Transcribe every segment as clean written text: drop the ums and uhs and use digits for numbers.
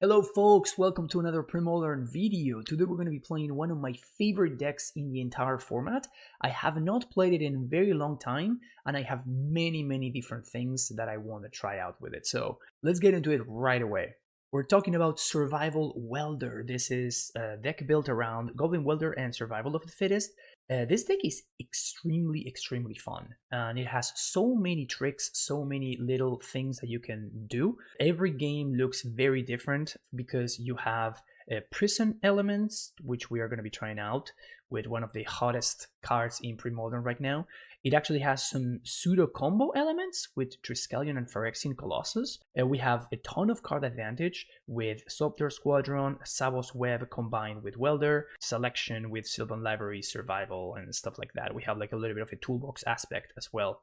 Hello folks, welcome to another Premodern video. Today we're going to be playing one of my favorite decks in the entire format. I have not played it in a very long time and I have many different things that I want to try out with it. So let's get into it right away. We're talking about Survival Welder. This is a deck built around Goblin Welder and Survival of the Fittest. This deck is extremely fun, and it has so many tricks, so many little things that you can do. Every game looks very different because you have prison elements, which we are going to be trying out with one of the hottest cards in Premodern right now. It actually has some pseudo combo elements with Triskelion and Phyrexian Colossus. We have a ton of card advantage with Thopter Squadron, Sabos Web combined with Welder, Selection with Sylvan Library, Survival, and stuff like that. We have like a little bit of a toolbox aspect as well.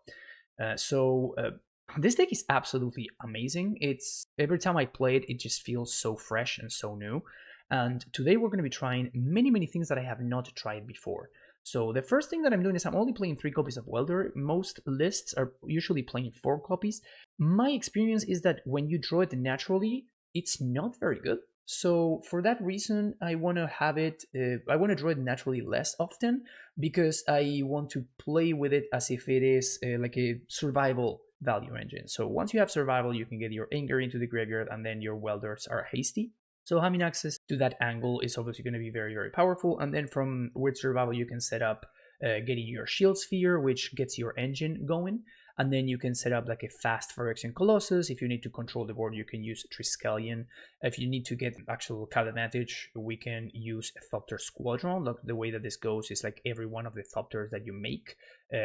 This deck is absolutely amazing. It's every time I play it, it just feels so fresh and so new. And today we're going to be trying many things that I have not tried before. So the first thing that I'm doing is I'm only playing 3 copies of Welder. Most lists are usually playing 4 copies. My experience is that when you draw it naturally, it's not very good. So for that reason, I want to have it, I want to draw it naturally less often because I want to play with it as if it is like a survival value engine. So once you have survival, you can get your anger into the graveyard and then your welders are hasty. So having access to that angle is obviously going to be very powerful. And then from with survival, you can set up getting your shield sphere, which gets your engine going. And then you can set up like a fast Phyrexian Colossus. If you need to control the board, you can use Triskelion. If you need to get actual card advantage, we can use a Thopter Squadron. Look, the way that this goes is like every one of the Thopters that you make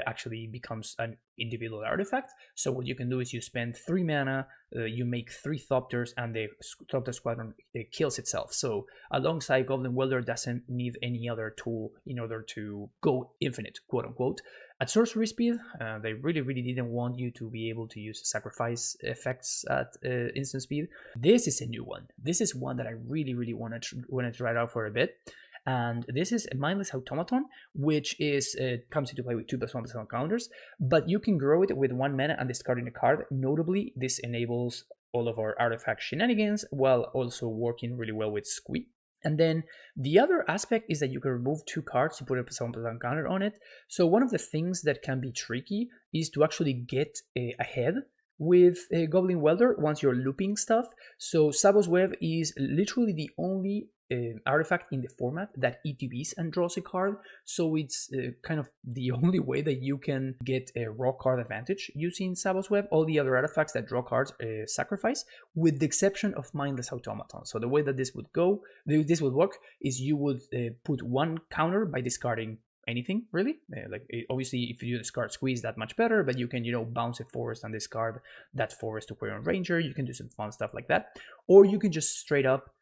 actually becomes an individual artifact. So what you can do is you spend 3 mana, you make 3 Thopters, and the Thopter Squadron kills itself. So alongside Goblin Welder doesn't need any other tool in order to go infinite, quote unquote. At sorcery speed, they really didn't want you to be able to use sacrifice effects at instant speed. This is a new one. This is one that I really want to try it out for a bit. And this is a Mindless Automaton, which is comes into play with 2+1/+1 counters, but you can grow it with 1 mana and discarding a card. Notably, this enables all of our artifact shenanigans while also working really well with Squee. And then the other aspect is that you can remove 2 cards to put a +1/+1 counter on it. So one of the things that can be tricky is to actually get ahead with a Goblin Welder once you're looping stuff. So Sabos Web is literally the only artifact in the format that ETBs and draws a card. So it's kind of the only way that you can get a raw card advantage using Sabos Web. All the other artifacts that draw cards sacrifice, with the exception of Mindless Automaton. So the way that this would work is you would put 1 counter by discarding anything really, obviously if you discard Squeeze, that much better, but you can bounce a forest and discard that forest to put on Ranger. You can do some fun stuff like that, or you can just straight up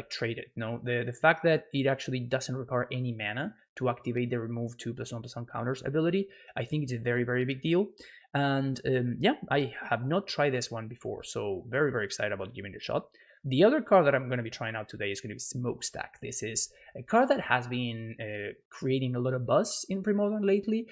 trade it. The fact that it actually doesn't require any mana to activate the remove 2+1/+1 counters ability, I think it's a very big deal. And yeah, I have not tried this one before, so very excited about giving it a shot. The other card that I'm going to be trying out today is going to be Smokestack. This is a card that has been creating a lot of buzz in Premodern lately,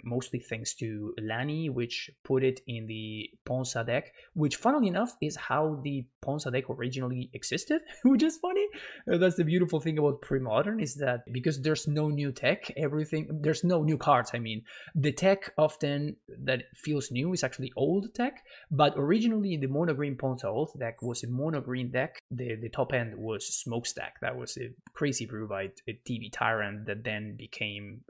mostly thanks to Lani, which put it in the Ponza deck, which funnily enough is how the Ponza deck originally existed, which is funny. That's the beautiful thing about Premodern, is that because there's no new tech, there's no new cards, I mean. The tech often that feels new is actually old tech, but originally the Mono Green Ponza Oath deck was a Mono Green deck. The top end was Smokestack. That was a crazy brew by a TV Tyrant that then became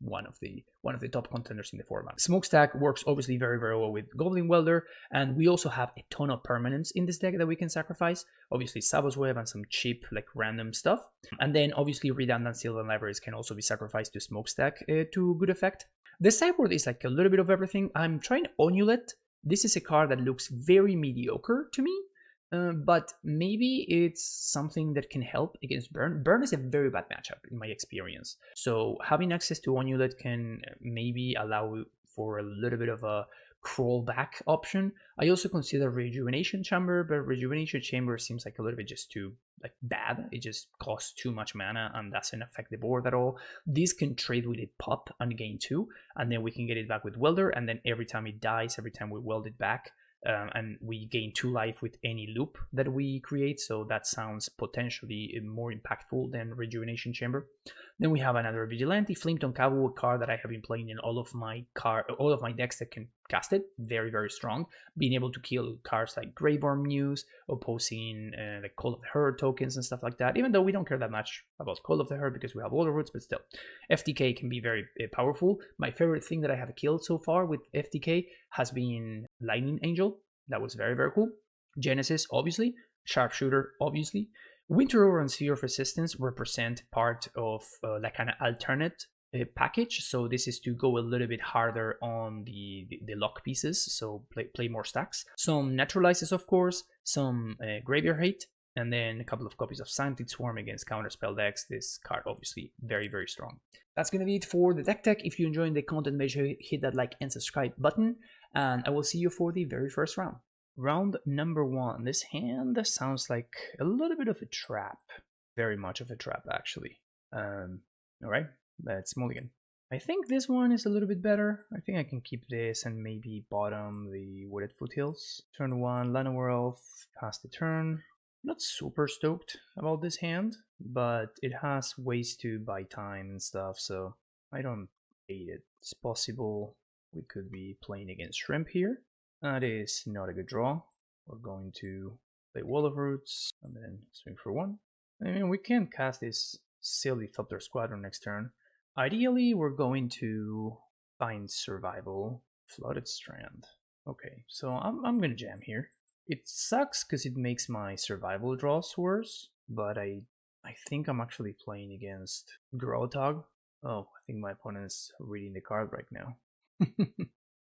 one of the top contenders in the format. Smokestack works obviously very well with Goblin Welder, and we also have a ton of permanents in this deck that we can sacrifice. Obviously Sabos Web and some cheap like random stuff, and then obviously redundant Sylvan Libraries can also be sacrificed to Smokestack to good effect. The sideboard is like a little bit of everything. I'm trying Onulet. This is a card that looks very mediocre to me, but maybe it's something that can help against Burn. Burn is a very bad matchup in my experience. So having access to Onulet can maybe allow for a little bit of a crawl back option. I also consider Rejuvenation Chamber, but Rejuvenation Chamber seems like a little bit just too bad. It just costs too much mana and doesn't affect the board at all. This can trade with it pop and gain 2, and then we can get it back with Welder, and then every time it dies, every time we weld it back, and we gain 2 life with any loop that we create, so that sounds potentially more impactful than Rejuvenation Chamber. Then we have another Vigilante, Flametongue Cabo, a card that I have been playing in all of my decks that can cast it. Very, very strong. Being able to kill cards like Graveworm Muse, opposing like Call of the Herd tokens and stuff like that, even though we don't care that much about Call of the Herd because we have Older Roots, but still. FTK can be very powerful. My favorite thing that I have killed so far with FTK has been Lightning Angel. That was very, very cool. Genesis, obviously. Sharpshooter, obviously. Winter Over and Sphere of Resistance represent part of like an alternate package. So this is to go a little bit harder on the lock pieces, so play more stacks. Some Naturalizes, of course, some Graveyard Hate, and then a couple of copies of Scientid Swarm against counterspell decks. This card obviously very, very strong. That's going to be it for the deck tech. If you're enjoying the content, make sure you hit that like and subscribe button, and I will see you for the very first round. Round number 1. This hand sounds like a little bit of a trap. Very much of a trap, actually. Alright, let's mulligan. I think this one is a little bit better. I think I can keep this and maybe bottom the Wooded Foothills. Turn 1, Llanowar Elf, pass the turn. Not super stoked about this hand, but it has ways to buy time and stuff, so I don't hate it. It's possible we could be playing against Shrimp here. That is not a good draw. We're going to play Wall of Roots and then swing for 1. I mean, we can cast this silly Thopter Squadron next turn. Ideally, we're going to find Survival, Flooded Strand. Okay, so I'm gonna jam here. It sucks because it makes my survival draws worse, but I think I'm actually playing against Grotog. Oh, I think my opponent's reading the card right now.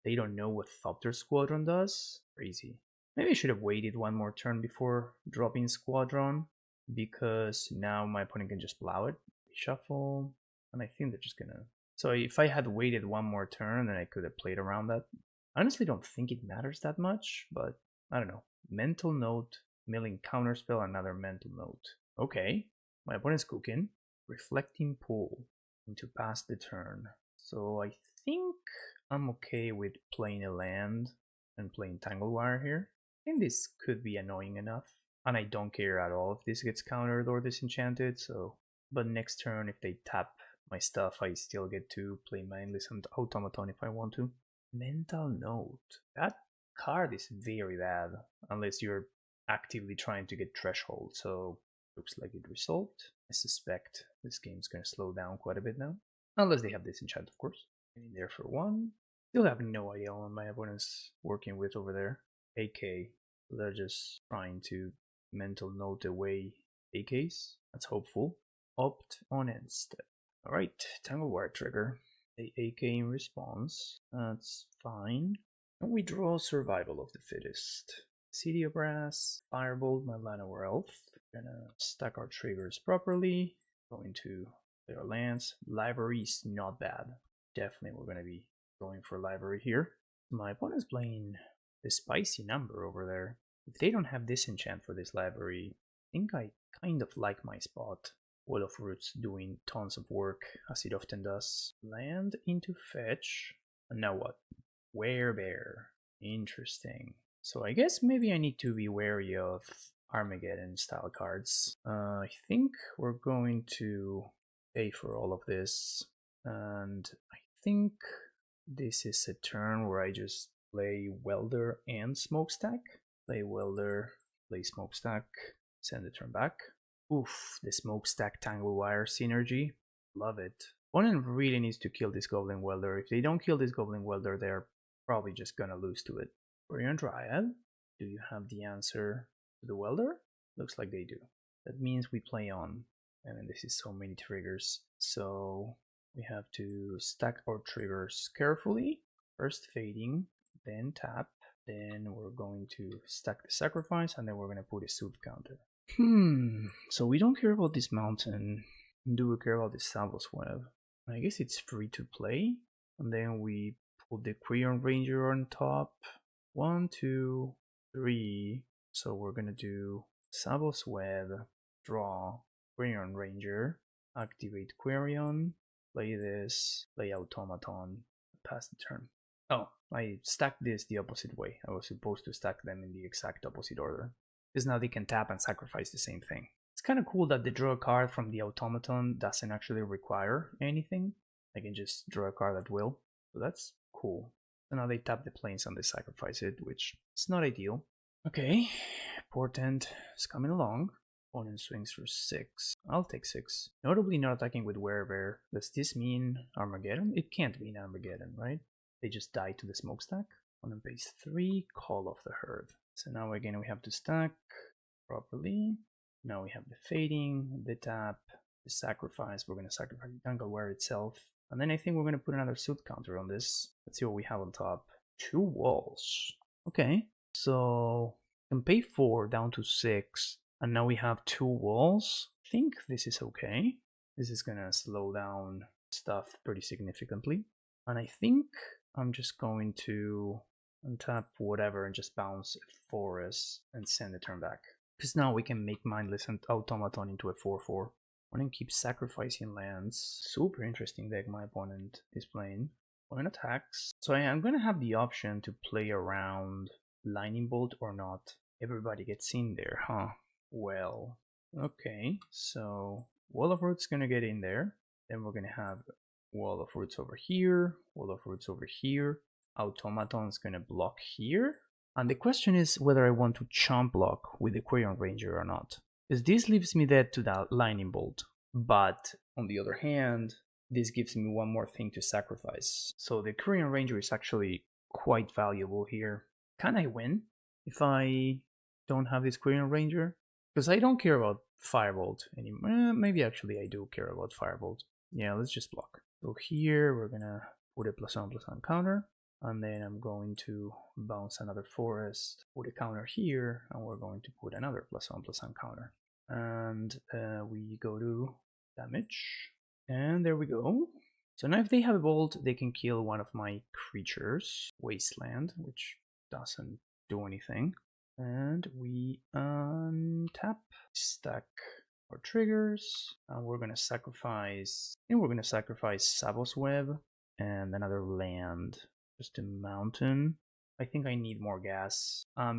They don't know what Thopter Squadron does? Crazy. Maybe I should have waited one more turn before dropping Squadron, because now my opponent can just plow it. Shuffle, and I think they're just gonna... So if I had waited one more turn, then I could have played around that. I honestly don't think it matters that much, but I don't know. Mental Note, milling counterspell, another Mental Note. Okay, my opponent's cooking. Reflecting Pool, to pass the turn. So I think I'm okay with playing a land and playing Tanglewire here. I think this could be annoying enough, and I don't care at all if this gets countered or disenchanted, so... But next turn, if they tap my stuff, I still get to play Mindless Automaton if I want to. Mental Note. That card is very bad, unless you're actively trying to get Threshold, so looks like it resolved. I suspect this game's gonna slow down quite a bit now. Unless they have disenchant, of course. In there for 1. Still have no idea what my opponent's working with over there. AK. They're just trying to mental note away AKs. That's hopeful. Opt on instead. Alright, Tanglewire trigger. The AK in response. That's fine. And we draw Survival of the Fittest. City of Brass, Firebolt, my Llanowar Elf. Gonna stack our triggers properly. Going to play our lands. Library is not bad. Definitely we're gonna be going for library here. My opponent's playing the spicy number over there. If they don't have disenchant for this library, I think I kind of like my spot. Wall of Roots doing tons of work, as it often does. Land into fetch. And now what? Werebear. Interesting. So I guess maybe I need to be wary of Armageddon style cards. I think we're going to pay for all of this. And I think this is a turn where I just play Welder and Smokestack. Play Welder, play Smokestack, send the turn back. Oof, the Smokestack Tanglewire synergy. Love it. Opponent really needs to kill this Goblin Welder. If they don't kill this Goblin Welder, they're probably just gonna lose to it. Warrior Dryad, do you have the answer to the Welder? Looks like they do. That means we play on. And then this is so many triggers. So we have to stack our triggers carefully. First fading, then tap. Then we're going to stack the sacrifice, and then we're going to put a suit counter. So we don't care about this mountain. Do we care about the Savos Web? I guess it's free to play. And then we put the Quirion Ranger on top. 1, 2, 3. So we're going to do Savos Web, draw Quirion Ranger, activate Quirion, play this, play Automaton, pass the turn. Oh, I stacked this the opposite way. I was supposed to stack them in the exact opposite order. Because now they can tap and sacrifice the same thing. It's kind of cool that the draw a card from the automaton doesn't actually require anything. I can just draw a card at will. So that's cool. So now they tap the plains and they sacrifice it, which is not ideal. Okay, Portent is coming along. Opponent swings for 6. I'll take 6. Notably not attacking with Werebear. Does this mean Armageddon? It can't mean Armageddon, right? They just die to the smokestack. Opponent pays 3, call off the herd. So now again we have to stack properly. Now we have the fading, the tap, the sacrifice. We're going to sacrifice the Dungleware itself. And then I think we're going to put another suit counter on this. Let's see what we have on top. 2 walls. Okay, so we can pay 4 down to 6. And now we have 2 walls. I think this is okay. This is going to slow down stuff pretty significantly. And I think I'm just going to untap whatever and just bounce a forest and send the turn back. Because now we can make Mindless and Automaton into a 4-4. Opponent keeps sacrificing lands. Super interesting deck my opponent is playing. Opponent attacks. So I am going to have the option to play around Lightning Bolt or not. Everybody gets in there, huh? Well, okay. So Wall of Roots going to get in there. Then we're going to have Wall of Roots over here. Wall of Roots over here. Automaton's going to block here. And the question is whether I want to chomp block with the Quirion Ranger or not. Because this leaves me dead to that Lightning Bolt. But on the other hand, this gives me one more thing to sacrifice. So the Quirion Ranger is actually quite valuable here. Can I win if I don't have this Quirion Ranger? Because I don't care about Firebolt anymore. Maybe actually I do care about Firebolt. Yeah, let's just block. So here we're going to put a +1/+1 counter. And then I'm going to bounce another forest, put a counter here, and we're going to put another +1/+1 counter. And we go to damage. And there we go. So now if they have a bolt, they can kill one of my creatures. Wasteland, which doesn't do anything. And we untap, stack our triggers. And we're going to sacrifice, I think we're going to sacrifice Sabos Web and another land. Just a mountain. I think I need more gas. I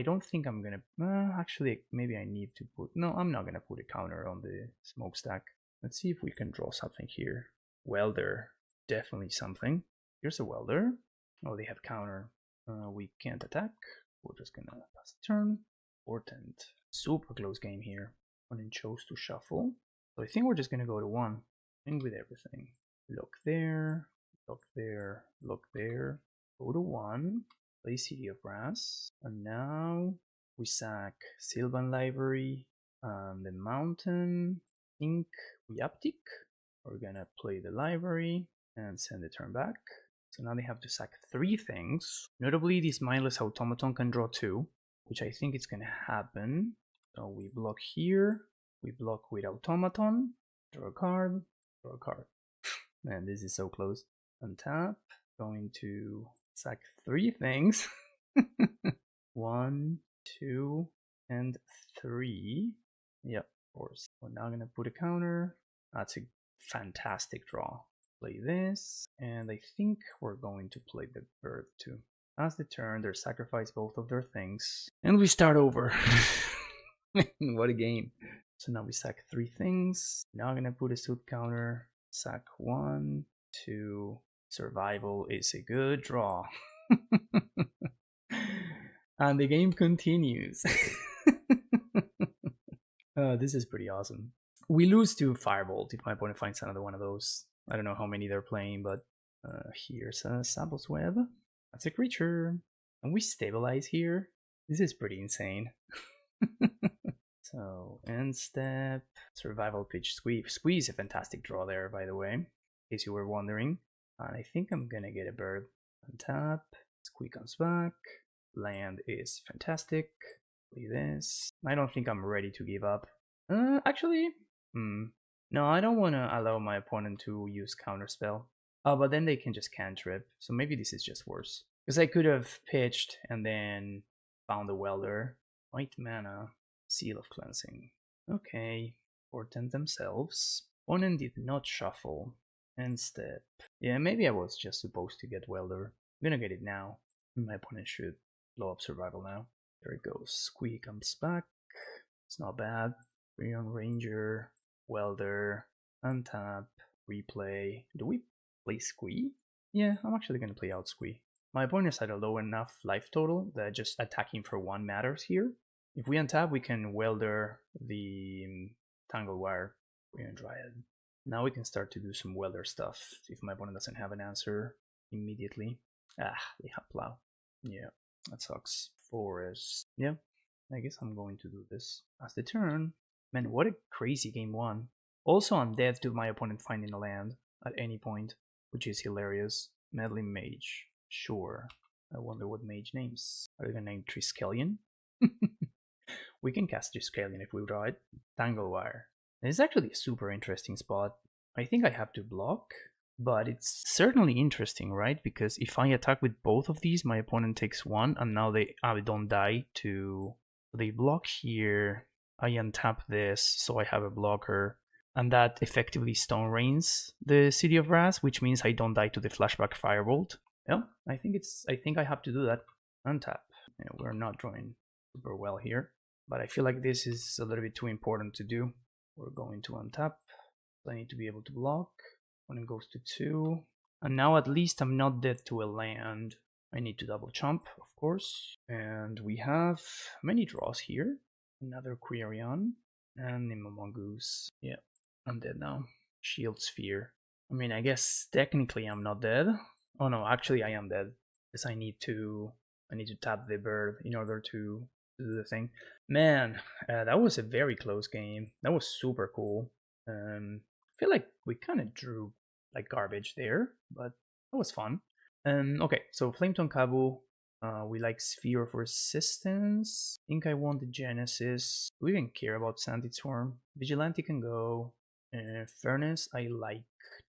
don't think I'm gonna, actually, maybe I need to put, no, I'm not gonna put a counter on the smokestack. Let's see if we can draw something here. Welder, definitely something. Here's a welder. Oh, they have counter. We can't attack. We're just gonna pass the turn. Portent. Super close game here. Opponent chose to shuffle. So I think we're just gonna go to 1. And with everything. Look there. Look there, look there, go to 1, play City of Brass, and now we sack Sylvan Library and the mountain. I think we uptick. We're gonna play the library and send the turn back. So now they have to sack 3 things. Notably, this Mindless Automaton can draw 2, which I think is gonna happen. So we block here, we block with Automaton, draw a card, draw a card. Man, this is so close. Untap, going to sack 3 things. 1, 2, and 3. Yep, of course. We're now gonna put a counter. That's a fantastic draw. Play this, and I think we're going to play the bird too. As the turn, they sacrifice both of their things, and we start over. What a game! So now we sack 3 things. Now gonna put a suit counter. Sack 1, 2. Survival is a good draw. And the game continues. This is pretty awesome. We lose to Firebolt if my opponent finds another one of those. I don't know how many they're playing, but here's a Sabos Web. That's a creature. And we stabilize here. This is pretty insane. So, end step, survival pitch, squeeze. Squeeze a fantastic draw there, by the way, in case you were wondering. And I think I'm gonna get a bird. Untap, squeeze comes back. Land is fantastic. Play this. I don't think I'm ready to give up. Actually, no, I don't want to allow my opponent to use counterspell. Oh, but then they can just cantrip. So maybe this is just worse. Because I could have pitched and then found a welder. White mana, Seal of Cleansing. Okay, Portent themselves. Opponent did not shuffle. End step. Yeah, maybe I was just supposed to get welder. I'm gonna get it now. My opponent should blow up survival now. There it goes. Squee comes back. It's not bad. Freon Ranger, Welder, untap, replay. Do we play Squee? Yeah, I'm actually gonna play out Squee. My opponent had a low enough life total that just attacking for 1 matters here. If we untap, we can Welder the Tangle Wire, Freon Dryad. Now we can start to do some Welder stuff if my opponent doesn't have an answer immediately. Ah, they have Plow. Yeah, that sucks. Forest. Yeah, I guess I'm going to do this. As the turn. Man, what a crazy game 1. Also, I'm dead to my opponent finding a land at any point, which is hilarious. Meddling Mage. Sure. I wonder what mage names. Are they gonna name Triskelion? We can cast Triskelion if we draw it. Tangle Wire. It's actually a super interesting spot. I think I have to block, but it's certainly interesting, right? Because if I attack with both of these, my opponent takes 1, and now they don't die to... They block here, I untap this, so I have a blocker, and that effectively stone rains the City of Brass, which means I don't die to the flashback Firebolt. Yeah, I think I have to do that. Untap. You know, we're not drawing super well here, but I feel like this is a little bit too important to do. We're going to untap. I need to be able to block. When it goes to 2. And now at least I'm not dead to a land. I need to double chomp, of course. And we have many draws here. Another Quirion. And Nimble Mongoose. Yeah, I'm dead now. Shield Sphere. I mean, I guess technically I'm not dead. Oh no, actually I am dead. Because I need to tap the bird in order to do the thing. Man, that was a very close game. That was super cool. I feel like we kind of drew like garbage there, but that was fun. Okay, so Flametongue Kabu, we like Sphere of Resistance. I think I want the Genesis. Do we even care about Sandit Swarm? Vigilante can go. Furnace, I like.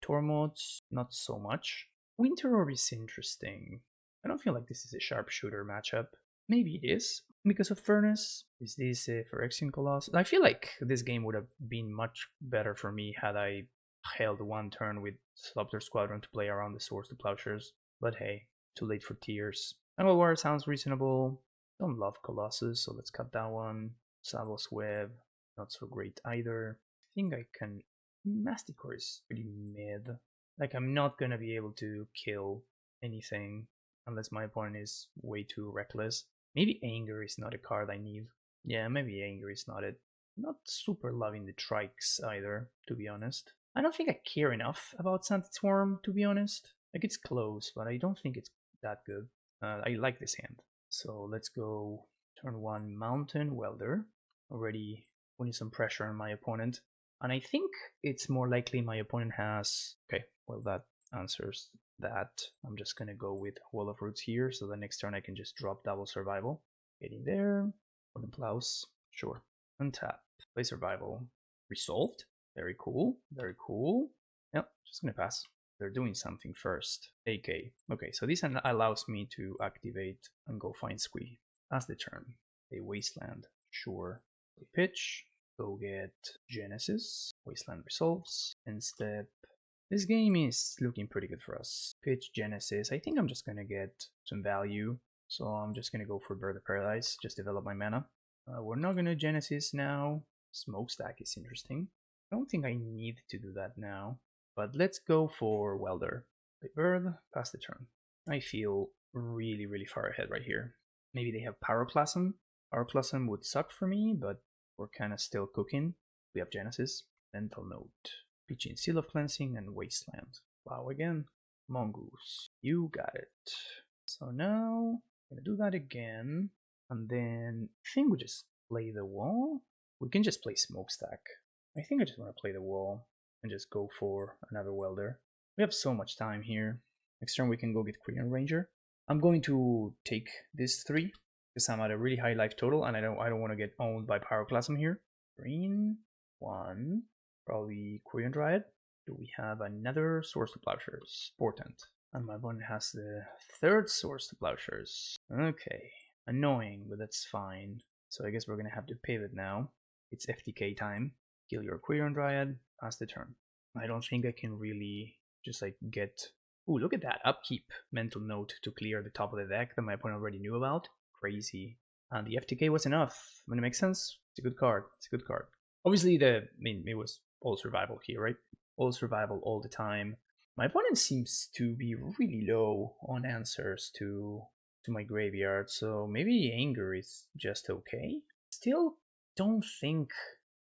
Tormods, not so much. Winter Orb is interesting. I don't feel like this is a sharpshooter matchup. Maybe it is because of Furnace. Is this a Phyrexian Colossus? I feel like this game would have been much better for me had I held 1 turn with Slaughter Squadron to play around the Swords to Plowshares. But hey, too late for tears. Tangle Wire sounds reasonable. Don't love Colossus, so let's cut that one. Savos Web, not so great either. I think I can... Masticore is pretty mid. Like, I'm not gonna be able to kill anything unless my opponent is way too reckless. Maybe Anger is not a card I need. Yeah, maybe Anger is not it. Not super loving the Trikes either, to be honest. I don't think I care enough about Sandit Swarm, to be honest. Like, it's close, but I don't think it's that good. I like this hand. So let's go turn 1 Mountain Welder. Already putting some pressure on my opponent. And I think it's more likely my opponent has... Okay, well that answers that. I'm just gonna go with Wall of Roots here, so the next turn I can just drop double survival. Getting there. Opponent plows. Sure. Untap. Play survival. Resolved. Very cool. Very cool. Yep, just gonna pass. They're doing something first. AK. Okay, so this allows me to activate and go find Squee. Pass the turn. A Wasteland. Sure. Play pitch. Go get Genesis. Wasteland resolves. And step. This game is looking pretty good for us. Pitch Genesis. I think I'm just gonna get some value. So I'm just gonna go for Bird of Paradise. Just develop my mana. We're not gonna Genesis now. Smokestack is interesting. I don't think I need to do that now. But let's go for Welder. Play Bird. Pass the turn. I feel really, really far ahead right here. Maybe they have Pyroclasm. Pyroclasm would suck for me, but we're kind of still cooking. We have Genesis, Mental Note, Pitching Seal of Cleansing, and Wasteland. Wow again. Mongoose. You got it. So now, I'm gonna do that again. And then, I think we just play the wall. We can just play Smokestack. I think I just want to play the wall and just go for another Welder. We have so much time here. Next turn we can go get Quirion Ranger. I'm going to take this 3 because I'm at a really high life total and I don't want to get owned by Pyroclasm here. Green 1, probably Quirion Dryad. Do we have another Source to Plowshares? Portent. And my opponent has the 3rd Source to Plowshares. Okay, annoying, but that's fine. So I guess we're gonna have to pivot now. It's FTK time. Kill your Quirion Dryad, pass the turn. I don't think I can really just like get Ooh, look at that. Upkeep. Mental note to clear the top of the deck that my opponent already knew about. Crazy. And the FTK was enough. When it makes sense, it's a good card. It's a good card. Obviously, it was all survival here, right? All survival all the time. My opponent seems to be really low on answers to my graveyard, so maybe Anger is just okay. Still don't think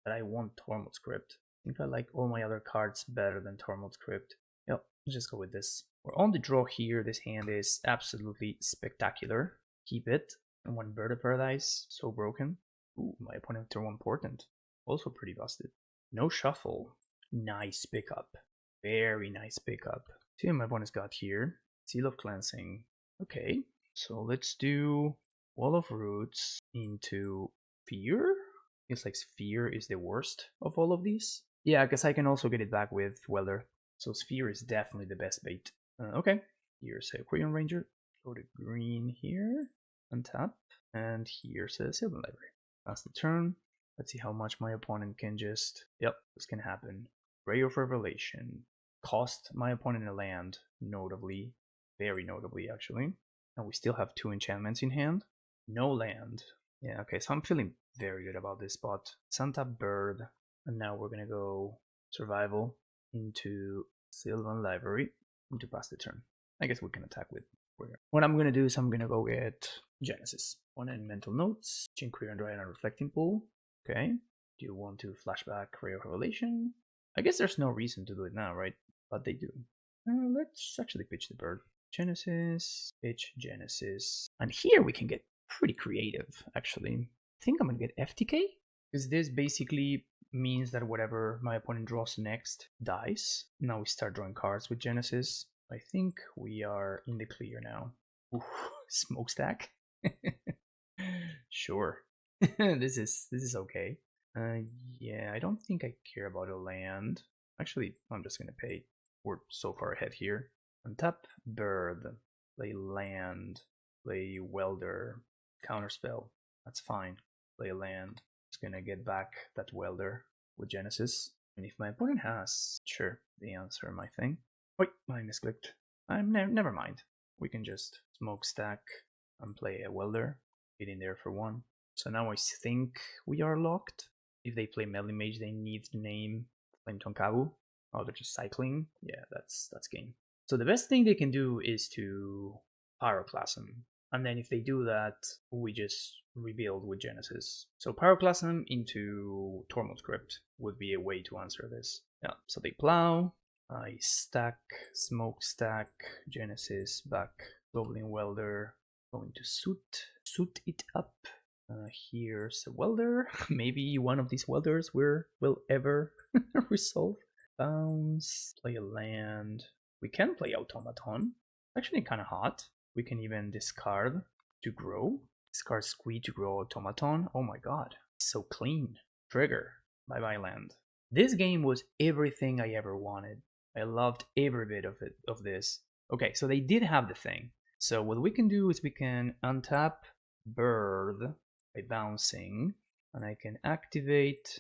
that I want Tormod Script. I think I like all my other cards better than Tormod Script. Yep, let's just go with this. We're on the draw here. This hand is absolutely spectacular. Keep it. And one Bird of Paradise, so broken. Ooh, my opponent turn 1 Portent. Also pretty busted. No shuffle. Nice pickup. Very nice pickup. See what my opponent's got here. Seal of Cleansing. Okay, so let's do Wall of Roots into Fear. It's like Sphere is the worst of all of these. Yeah, because I can also get it back with Welder. So Sphere is definitely the best bait. Okay, here's a Aquarium Ranger. Go to green here, untap, and here's a Sylvan Library. That's the turn. Let's see how much my opponent can just... Yep, this can happen. Ray of Revelation. Cost my opponent a land, notably. Very notably, actually. And we still have 2 enchantments in hand. No land. Yeah, okay, so I'm feeling very good about this spot. Santa Bird. And now we're gonna go Survival into Sylvan Library to pass the turn. I guess we can attack with Warrior. What I'm gonna do is I'm gonna go get Genesis. One in Mental Notes, Chinquery and Dry and Reflecting Pool. Okay. Do you want to flashback Ray of Revelation? I guess there's no reason to do it now, right? But they do. Let's actually pitch the bird. Genesis, pitch Genesis. And here we can get pretty creative, actually. I think I'm gonna get FTK, because this basically means that whatever my opponent draws next dies. Now we start drawing cards with Genesis. I think we are in the clear now. Ooh, smokestack. Sure. this is okay. Yeah, I don't think I care about a land. Actually, I'm just gonna pay. We're so far ahead here. Untap Bird, play land, play Welder, counterspell. That's fine. Play land. Just gonna get back that Welder with Genesis. And if my opponent has, sure, the answer my thing. Wait, I misclicked. Never mind. We can just smokestack and play a Welder. Get in there for 1. So now I think we are locked. If they play Melee Mage, they need to name Flame Tonkabu. Oh, they're just cycling. Yeah, that's game. So the best thing they can do is to Pyroclasm. And then if they do that, we just rebuild with Genesis. So Pyroclasm into Tormod Script would be a way to answer this. Yeah, so they plow. I stack, smokestack, Genesis, back, Goblin Welder, going to suit it up. Here's a Welder. Maybe one of these Welders will ever resolve. Bounce, play a land. We can play Automaton. Actually kind of hot. We can even discard to grow. Discard Squee to grow Automaton. Oh my god, so clean. Trigger. Bye-bye land. This game was everything I ever wanted. I loved every bit of this. Okay, so they did have the thing. So what we can do is we can untap Bird by bouncing, and I can activate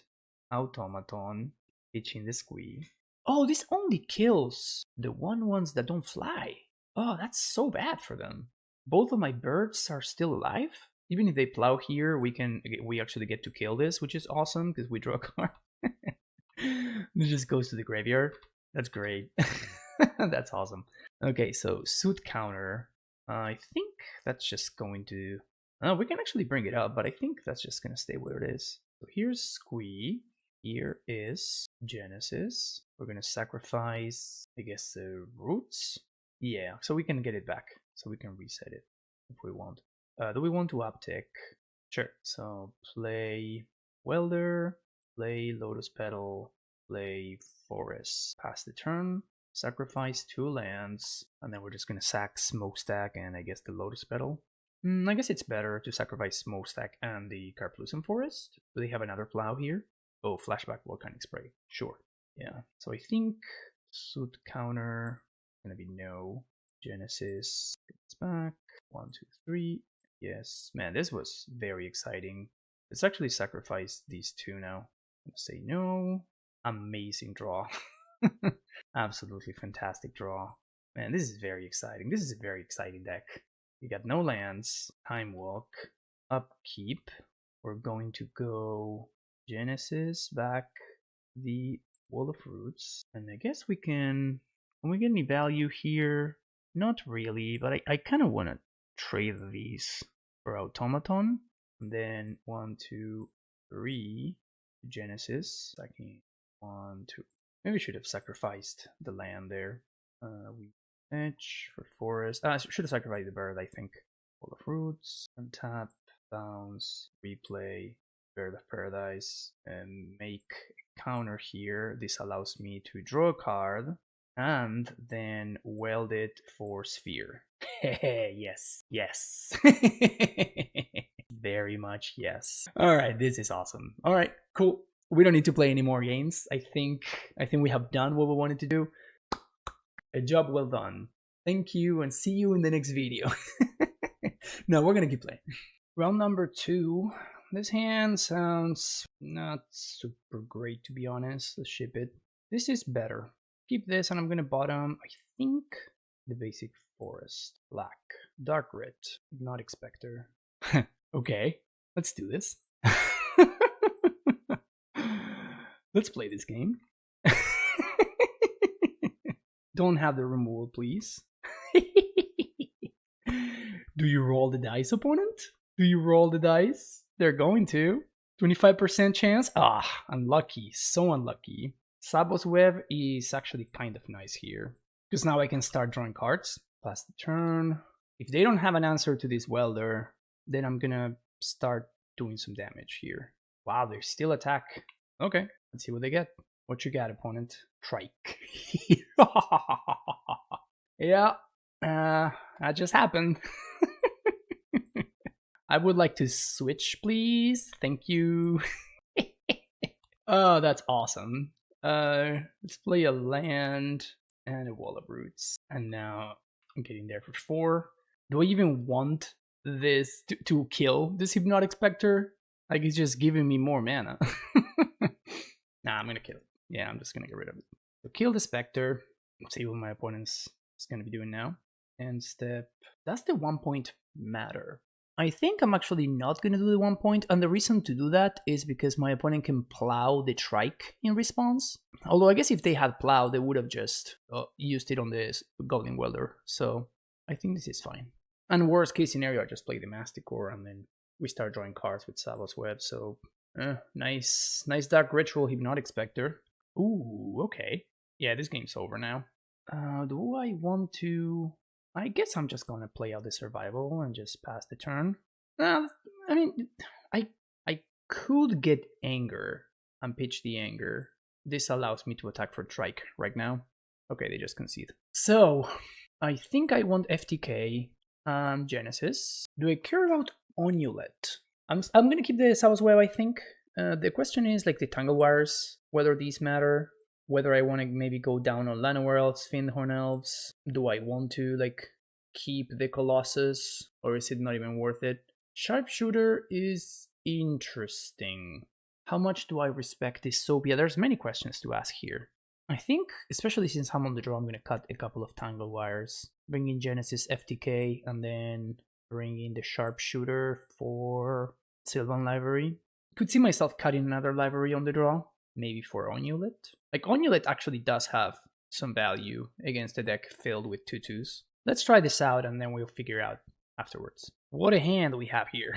Automaton, pitching the Squee. Oh, this only kills the ones that don't fly. Oh, that's so bad for them. Both of my birds are still alive. Even if they plow here, we actually get to kill this, which is awesome because we draw a card. It just goes to the graveyard. That's great. That's awesome. Okay, so suit counter. I think that's just going to... we can actually bring it up, but I think that's just going to stay where it is. So here's Squee. Here is Genesis. We're going to sacrifice, I guess, the roots. Yeah, so we can get it back. So we can reset it if we want. Do we want to uptick? Sure. So play Welder, play Lotus Petal, play Forest. Pass the turn, sacrifice 2 lands, and then we're just going to sack Smokestack and I guess the Lotus Petal. I guess it's better to sacrifice Smokestack and the Carplucent Forest. Do they have another plow here? Oh, flashback Volcanic Spray. Sure. Yeah. So I think suit counter gonna be no. Genesis. It's back. 1, 2, 3. Yes. Man, this was very exciting. Let's actually sacrifice these 2 now. Say no. Amazing draw. Absolutely fantastic draw. Man, this is very exciting. This is a very exciting deck. We got no lands, Time Walk, Upkeep. We're going to go Genesis, back the Wall of Roots, and I guess we can we get any value here? Not really, but I kind of want to trade these for Automaton. And then 1, 2, 3 Genesis. Second, 1, 2. Maybe we should have sacrificed the land there. We edge for forest. I should have sacrificed the bird, I think. Wall of Roots, untap, bounce, replay, Bird of Paradise, and make a counter here. This allows me to draw a card and then weld it for Sphere. Yes, yes. Very much yes. All right, this is awesome. All right, cool. We don't need to play any more games. I think we have done what we wanted to do. A job well done. Thank you, and see you in the next video. No, we're gonna keep playing. Round number 2. This hand sounds not super great, to be honest. Let's ship it. This is better. Keep this, and I'm gonna bottom, I think, the basic forest. Black. Dark red. Hypnotic Spectre. Okay, let's do this. Let's play this game. Don't have the removal, please. Do you roll the dice, opponent? Do you roll the dice? They're going to. 25% chance? Ah, unlucky. So unlucky. Sabos Web is actually kind of nice here, because now I can start drawing cards. Pass the turn. If they don't have an answer to this welder, then I'm gonna start doing some damage here. Wow, they still attack. Okay, let's see what they get. What you got, opponent? Trike. Yeah, that just happened. I would like to switch, please. Thank you. Oh, that's awesome. Let's play a land and a Wall of Roots. And now I'm getting there for 4. Do I even want this to kill this Hypnotic Spectre? Like, it's just giving me more mana. Nah, I'm gonna kill it. Yeah, I'm just gonna get rid of it. So kill the Spectre. Let's see what my opponent's is gonna be doing now. End step. Does the 1 point matter? I think I'm actually not going to do the 1 point, and the reason to do that is because my opponent can plow the Trike in response. Although I guess if they had plow, they would have just used it on the Golden Welder, so I think this is fine. And worst case scenario, I just play the Masticore, and then we start drawing cards with Savos Web, so nice Dark Ritual Hypnotic Spectre. Ooh, okay. Yeah, this game's over now. Do I want to... I guess I'm just gonna play out the survival and just pass the turn. I mean, I could get anger and pitch the anger. This allows me to attack for Trike right now. Okay, they just concede. So, I think I want FTK, Genesis. Do I care about Onulet? I'm gonna keep the Savos Web, I think. The question is, like, the Tangle Wires, whether these matter. Whether I want to maybe go down on Llanowar Elves, Fiendhorn Elves. Do I want to, like, keep the Colossus, or is it not even worth it? Sharpshooter is interesting. How much do I respect this Sophia? There's many questions to ask here. I think, especially since I'm on the draw, I'm going to cut a couple of Tangle Wires. Bring in Genesis FTK, and then bring in the Sharpshooter for Sylvan Library. Could see myself cutting another library on the draw. Maybe for Onulet. Like, Onulet actually does have some value against a deck filled with 2/2s. Let's try this out and then we'll figure out afterwards. What a hand we have here.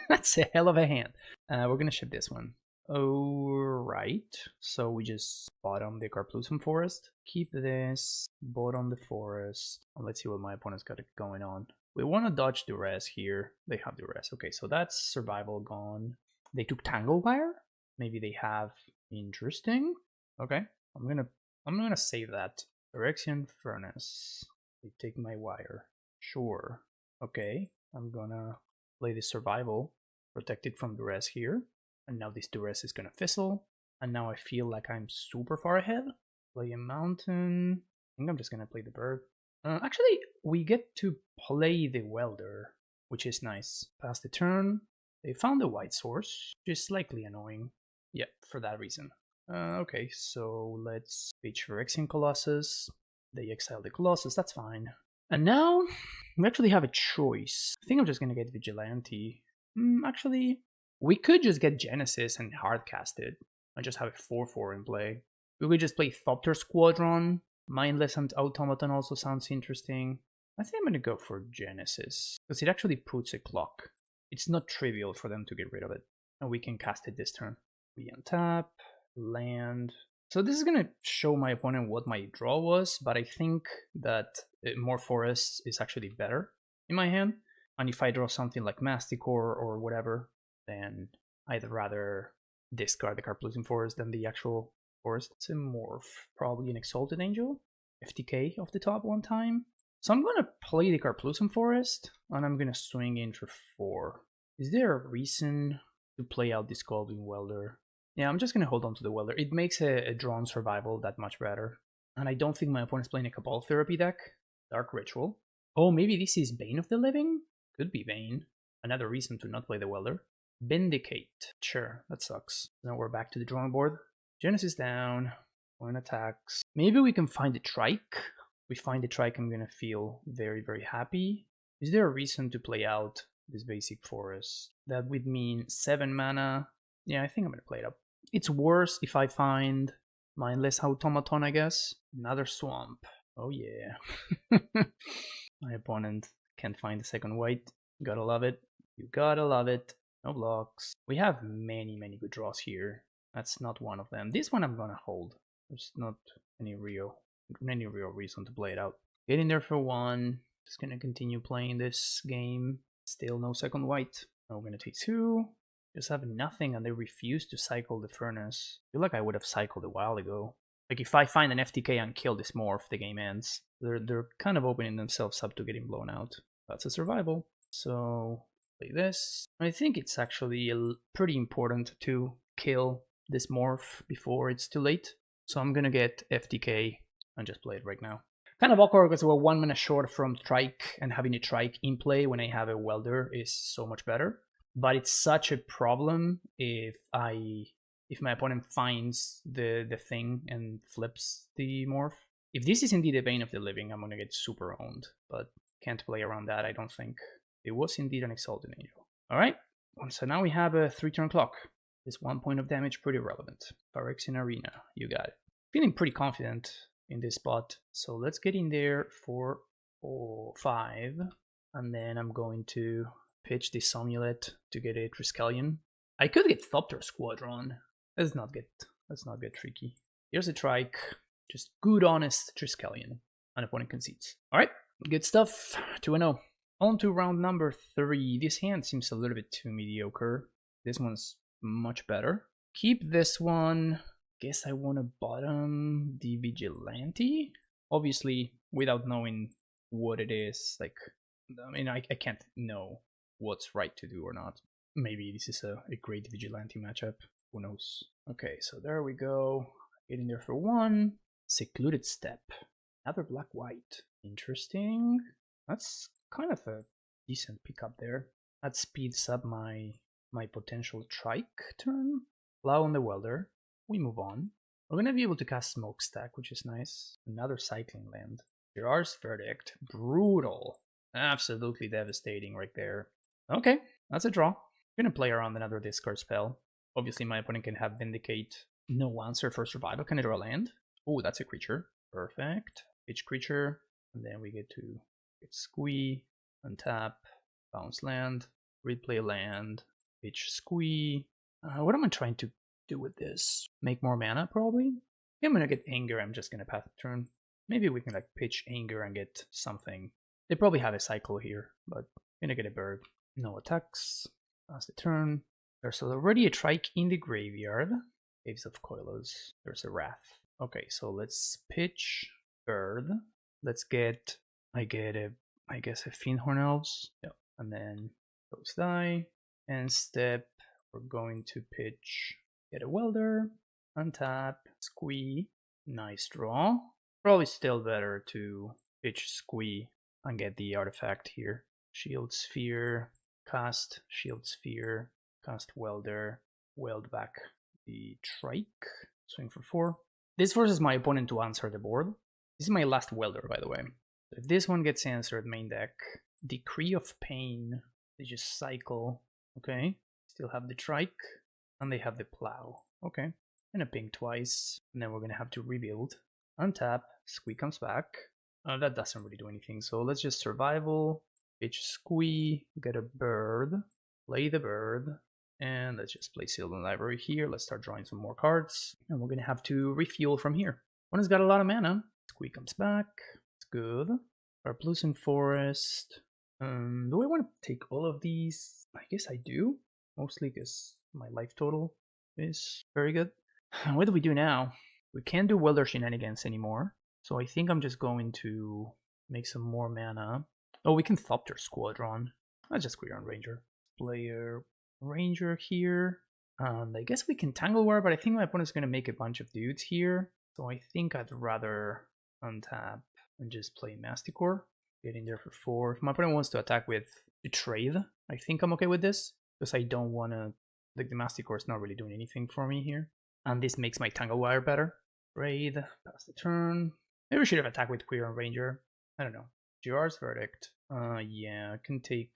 That's a hell of a hand. We're gonna ship this one. Alright. So we just bottom the Carplusum Forest. Keep this. Bottom the forest. Let's see what my opponent's got going on. We want to dodge Duress here. They have Duress. Okay, so that's survival gone. They took Tangle Wire? Maybe they have... Interesting. Okay, I'm gonna save that. Phyrexian Furnace. They take my wire. Sure. Okay, I'm gonna play the survival, protect it from Duress here, and now this Duress is gonna fizzle. And now I feel like I'm super far ahead. Play a mountain. I think I'm just gonna play the bird. Actually, we get to play the welder, which is nice. Pass the turn. They found the white source, which is slightly annoying. Yeah, for that reason. Okay, so let's pitch Phyrexian Colossus. They exile the Colossus, that's fine. And now, we actually have a choice. I think I'm just gonna get Vigilante. Actually, we could just get Genesis and hardcast it. And just have a 4-4 in play. We could just play Thopter Squadron. Mindless and Automaton also sounds interesting. I think I'm gonna go for Genesis, because it actually puts a clock. It's not trivial for them to get rid of it. And we can cast it this turn. We untap, land. So this is gonna show my opponent what my draw was, but I think that more forests is actually better in my hand. And if I draw something like Masticore or whatever, then I'd rather discard the Carplucin Forest than the actual forest. It's a morph, probably an Exalted Angel, FTK off the top one time. So I'm gonna play the Carplucin Forest, and I'm gonna swing in for 4. Is there a reason to play out this Goblin Welder? Yeah, I'm just gonna hold on to the Welder. It makes a drawn survival that much better. And I don't think my opponent's playing a Cabal Therapy deck. Dark Ritual. Oh, maybe this is Bane of the Living? Could be Bane. Another reason to not play the Welder. Vindicate. Sure, that sucks. Now we're back to the drawing board. Genesis down. 1 attacks. Maybe we can find a Trike. We find a Trike, I'm gonna feel very, very happy. Is there a reason to play out this basic forest? That would mean 7 mana. Yeah, I think I'm gonna play it up. It's worse if I find Mindless Automaton, I guess. Another Swamp. Oh yeah. My opponent can't find the second white. Gotta love it. You gotta love it. No blocks. We have many, many good draws here. That's not one of them. This one I'm gonna hold. There's not any real reason to play it out. Get in there for 1. Just gonna continue playing this game. Still no second white. Now we're gonna take 2. Just have nothing, and they refuse to cycle the furnace. I feel like I would have cycled a while ago. Like if I find an FTK and kill this morph, the game ends. They're kind of opening themselves up to getting blown out. That's a survival. So play this. I think it's actually pretty important to kill this morph before it's too late. So I'm gonna get FTK and just play it right now. Kind of awkward because we're 1 mana short from Trike, and having a Trike in play when I have a Welder is so much better. But it's such a problem if my opponent finds the thing and flips the morph. If this is indeed a Bane of the Living, I'm gonna get super owned, but can't play around that, I don't think. It was indeed an Exalted Angel. Alright, so now we have a 3-turn clock. This 1 point of damage, pretty relevant. Phyrexian Arena, you got it. Feeling pretty confident in this spot, so let's get in there for 5, and then I'm going to pitch this Amulet to get a Triskelion. I could get Thopter Squadron. Let's not get tricky. Here's a Trike, just good honest Triskelion. An opponent concedes. Alright, good stuff. 2-0. On to round number 3. This hand seems a little bit too mediocre. This one's much better. Keep this one. Guess I want to bottom the Vigilante. Obviously, without knowing what it is, like, I mean, I can't know what's right to do or not. Maybe this is a great Vigilante matchup. Who knows? Okay, so there we go. Getting there for 1. Secluded Step. Another black-white. Interesting. That's kind of a decent pickup there. That speeds up my potential Trike turn. Plow on the Welder. We move on. We're gonna be able to cast Smokestack, which is nice. Another cycling land. Gerard's Verdict. Brutal. Absolutely devastating right there. Okay, that's a draw. I'm gonna play around another discard spell. Obviously, my opponent can have Vindicate. No answer for survival. Can I draw a land? Oh, that's a creature. Perfect. Each creature. And then we get to get Squee, untap, bounce land, replay land, pitch Squee. What am I trying to do with this? Make more mana, probably? I'm gonna get Anger. I'm just gonna pass the turn. Maybe we can like pitch Anger and get something. They probably have a cycle here, but I'm gonna get a bird. No attacks. Pass the turn. There's already a Trike in the graveyard. Caves of Coilos. There's a Wrath. Okay, so let's pitch bird. Let's get, I guess a Fiendhorn Elves. Yep. And then those die. And step, we're going to pitch, get a Welder, untap, Squee. Nice draw. Probably still better to pitch Squee and get the artifact here. Shield Sphere, cast Shield Sphere, cast Welder, weld back the Trike, swing for 4. This forces my opponent to answer the board. This is my last welder, by the way. If this one gets answered, main deck, Decree of Pain, they just cycle. Okay, still have the trike, and they have the plow. Okay, and a ping twice, and then we're gonna have to rebuild. Untap, Squee comes back. That doesn't really do anything, so let's just survival, pitch Squee, get a bird, play the bird, and let's just play Sylvan Library here. Let's start drawing some more cards, and we're gonna have to refuel from here. One has got a lot of mana. Squee comes back, it's good. Carplucent Forest. Do I want to take all of these? I guess I do, mostly because my life total is very good. What do we do now? We can't do welder shenanigans anymore, so I think I'm just going to make some more mana. Oh, we can Thopter Squadron. Let's just clear on Ranger. Player Ranger here, and I guess we can Tangle War, but I think my opponent's going to make a bunch of dudes here, so I think I'd rather untap and just play Masticore. Get in there for 4. If my opponent wants to attack with Betrayed, I think I'm okay with this, because I don't want to... Like, the Masticore is not really doing anything for me here. And this makes my Tangle Wire better. Raid, pass the turn. Maybe we should have attacked with Queer and Ranger. I don't know. Girard's Verdict. Yeah, I can take...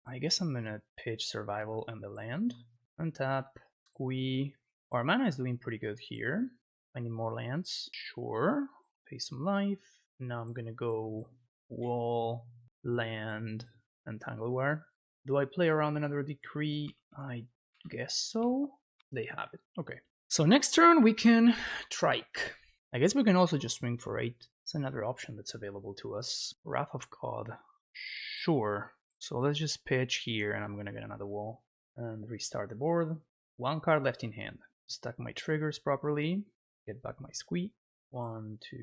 I guess I'm gonna pitch Survival and the land. Untap, Squee. Our mana is doing pretty good here. I need more lands. Sure. Pay some life. Now I'm gonna go wall, land, and Tanglewire. Do I play around another Decree? I guess so. They have it. Okay. So next turn we can Trike. I guess we can also just swing for 8. It's another option that's available to us. Wrath of God. Sure. So let's just pitch here, and I'm gonna get another wall and restart the board. 1 card left in hand. Stack my triggers properly. Get back my Squee. 1, 2,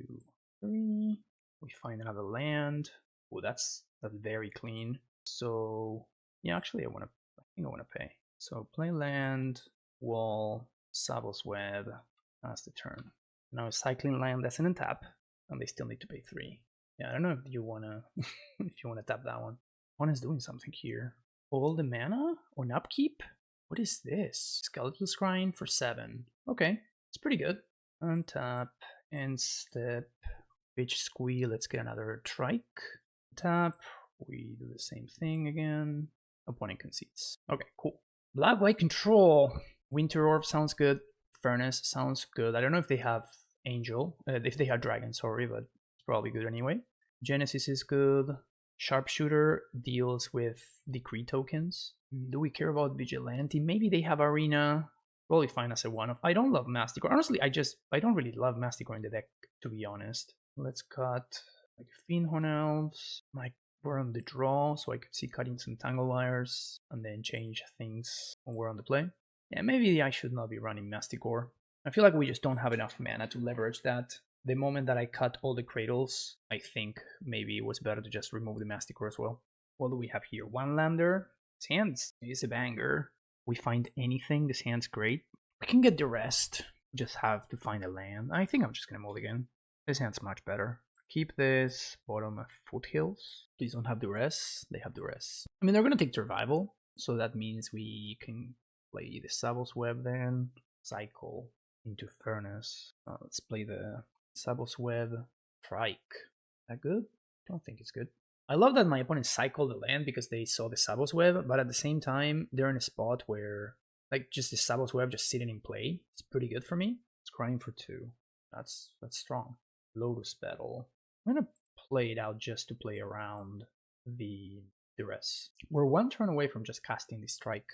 3. We find another land. Oh, that's very clean. So yeah, actually, I think I wanna pay. So play land, wall, Sabo's Web. That's the turn. Now cycling land, that's an untap, and they still need to pay 3. Yeah, I don't know if you wanna if you wanna tap that one. One is doing something here. All the mana on upkeep? What is this? Skeletal Scrying for 7. Okay, it's pretty good. Untap, end step, pitch Squee, let's get another Trike. Tap, we do the same thing again. Opponent concedes. Okay, cool. Black-white control. Winter Orb sounds good. Furnace sounds good. I don't know if they have Angel, if they have Dragon, sorry, but it's probably good anyway. Genesis is good. Sharpshooter deals with Decree tokens. Do we care about Vigilante? Maybe they have Arena. Probably fine as a one-off. I don't love Masticore. Honestly, I don't really love Masticore in the deck, to be honest. Let's cut like Fiendhorn Elves. Like, we're on the draw, so I could see cutting some Tangle Wires and then change things when we're on the play. Yeah, maybe I should not be running Masticore. I feel like we just don't have enough mana to leverage that. The moment that I cut all the Cradles, I think maybe it was better to just remove the Masticore as well. What do we have here? 1 lander. This hand is a banger. We find anything, this hand's great. We can get the rest. Just have to find a land. I think I'm just gonna mulligan. This hand's much better. Keep this, bottom of Foothills. Please don't have the rest. They have the rest. I mean, they're gonna take Survival, so that means we can play the Sabo's Web then. Cycle into Furnace. Let's play the Sabo's Web. Trike. Is that good? I don't think it's good. I love that my opponent cycled the land because they saw the Sabo's Web, but at the same time, they're in a spot where, like, just the Sabo's Web just sitting in play. It's pretty good for me. It's crying for 2. That's strong. Lotus Battle. I'm gonna play it out just to play around the Duress. We're 1 turn away from just casting the Strike.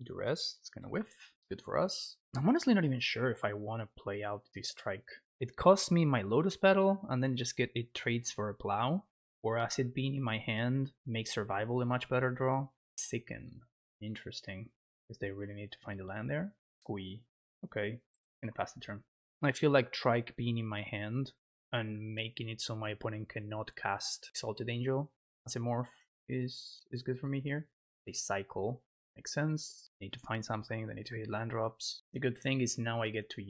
Duress, it's gonna whiff. Good for us. I'm honestly not even sure if I want to play out the Strike. It costs me my Lotus Petal, and then just get it trades for a Plow. Whereas it being in my hand makes Survival a much better draw. Sicken. Interesting. Because they really need to find a land there. Squee. Okay. Gonna pass the turn. I feel like Trike being in my hand and making it so my opponent cannot cast Exalted Angel as a morph is good for me here. They cycle. Makes sense. They need to find something. They need to hit land drops. The good thing is now I get to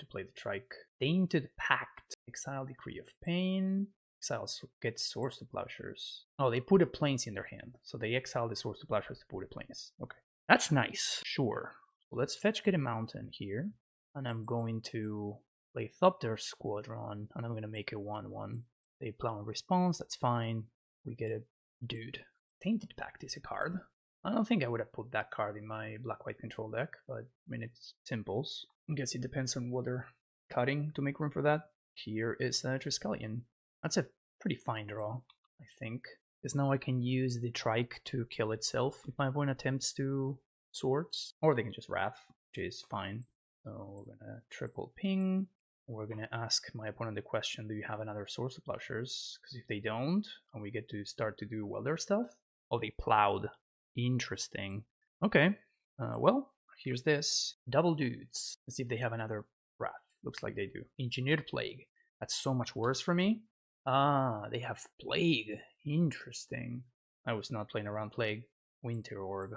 play the Trike. Tainted Pact. Exile Decree of Pain. Exiles get Source to Plowshares. Oh, they put a Plains in their hand. So they exile the Source to Plowshares to put a Plains. Okay. That's nice. Sure. So let's fetch get a mountain here. And I'm going to Play Thopter Squadron, and I'm gonna make a 1/1. They plow in response, that's fine. We get a dude. Tainted Pact is a card. I don't think I would have put that card in my black-white control deck, but I mean, it's simples. I guess it depends on what they're cutting to make room for that. Here is a Triskelion. That's a pretty fine draw, I think. Because now I can use the Trike to kill itself if my opponent attempts to Swords. Or they can just Wrath, which is fine. So we're gonna triple ping. We're gonna ask my opponent the question, do you have another Source of Plowshares? Because if they don't, and we get to start to do welder stuff. Oh, they plowed. Interesting. Okay. Well, here's this. Double dudes. Let's see if they have another Wrath. Looks like they do. Engineered Plague. That's so much worse for me. Ah, they have Plague. Interesting. I was not playing around Plague. Winter Orb.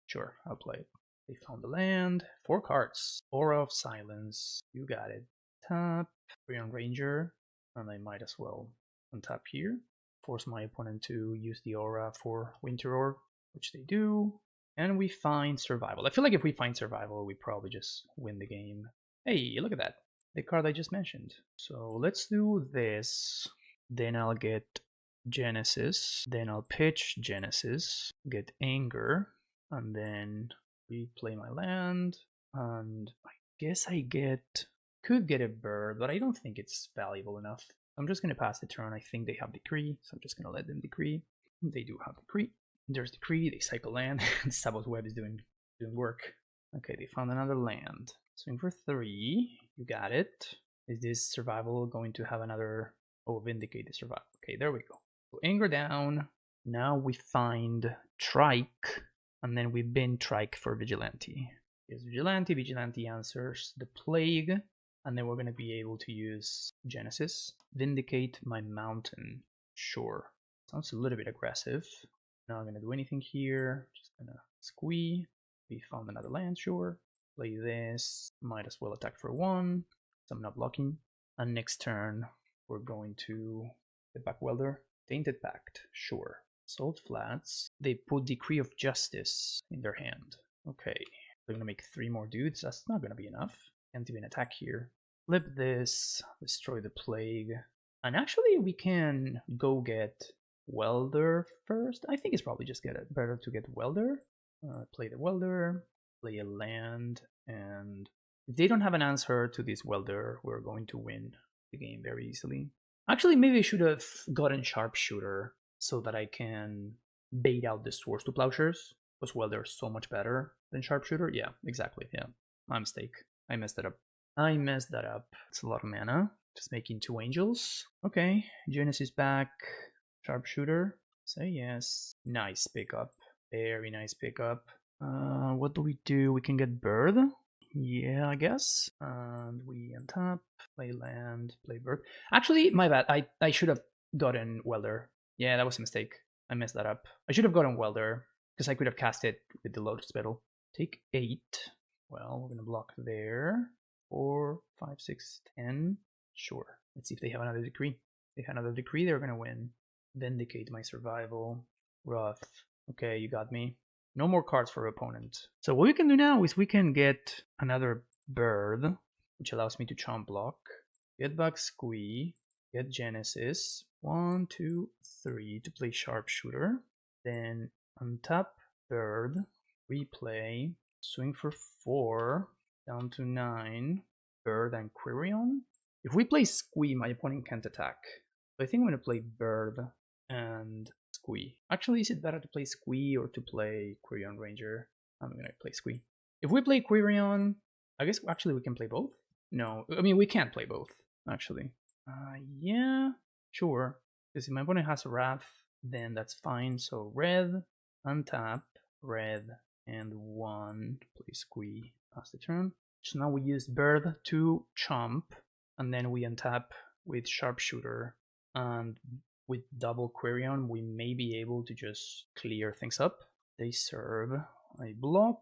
Sure, I'll play it. They found the land. 4 cards. Aura of Silence. You got it. Tap. Freon Ranger. And I might as well untap here. Force my opponent to use the Aura for Winter Orb, which they do. And we find Survival. I feel like if we find Survival, we probably just win the game. Hey, look at that. The card I just mentioned. So let's do this. Then I'll get Genesis. Then I'll pitch Genesis. Get Anger. And then replay my land. And I guess I could get a bird, but I don't think it's valuable enough. I'm just going to pass the turn. I think they have Decree, so I'm just going to let them Decree. They do have Decree. There's Decree, they cycle land. Sabbath Web is doing work. Okay, they found another land. Swing for 3. You got it. Is this Survival going to have another... Oh, Vindicate the Survival. Okay, there we go. So Anger down. Now we find Trike. And then we bin Trike for Vigilante. Here's Vigilante. Vigilante answers the Plague. And then we're going to be able to use Genesis. Vindicate my mountain. Sure. Sounds a little bit aggressive. Not going to do anything here. Just going to squee. We found another land, sure. Play this. Might as well attack for 1. So I'm not blocking. And next turn, we're going to get back Welder. Tainted Pact, sure. Salt Flats. They put Decree of Justice in their hand. Okay. They're going to make 3 more dudes. That's not going to be enough. Can't even attack here. Flip this. Destroy the Plague. And actually, we can go get Welder first. I think it's probably just better to get Welder. Play the Welder. Play a land. And if they don't have an answer to this Welder, we're going to win the game very easily. Actually, maybe I should have gotten Sharpshooter so that I can bait out the Swords to Plowshares. Because Welder is so much better than Sharpshooter. Yeah, exactly. Yeah, my mistake. I messed that up. It's a lot of mana. Just making 2 angels. Okay, Genesis back. Sharpshooter. Say yes. Nice pickup. Very nice pickup. What do? We can get Bird. Yeah, I guess. And we untap, play land, play bird. Actually, my bad. I should have gotten Welder. Yeah, that was a mistake. I messed that up. I should have gotten Welder, because I could have cast it with the Lotus Petal. Take 8. Well, we're going to block there. 4, 5, 6, 10. Sure. Let's see if they have another Decree. If they have another Decree, they're going to win. Vindicate my survival. Rough. Okay, you got me. No more cards for opponent. So what we can do now is we can get another bird, which allows me to chomp block. Get back Squee. Get Genesis. 1, 2, 3 to play Sharpshooter. Then untap bird. Replay. Swing for 4. Down to 9. Bird and Quirion. If we play Squee, my opponent can't attack. So I think I'm going to play bird and Squee. Actually, is it better to play Squee or to play Quirion Ranger? I'm going to play Squee. If we play Quirion, I guess actually we can play both? No, I mean, we can't play both, actually. Yeah, sure. Because if my opponent has a Wrath, then that's fine. So red, untap, red, and 1. Play Squee. Pass the turn. So now we use Bird to chomp, and then we untap with Sharpshooter. And with double Quirion, we may be able to just clear things up. They serve. I block.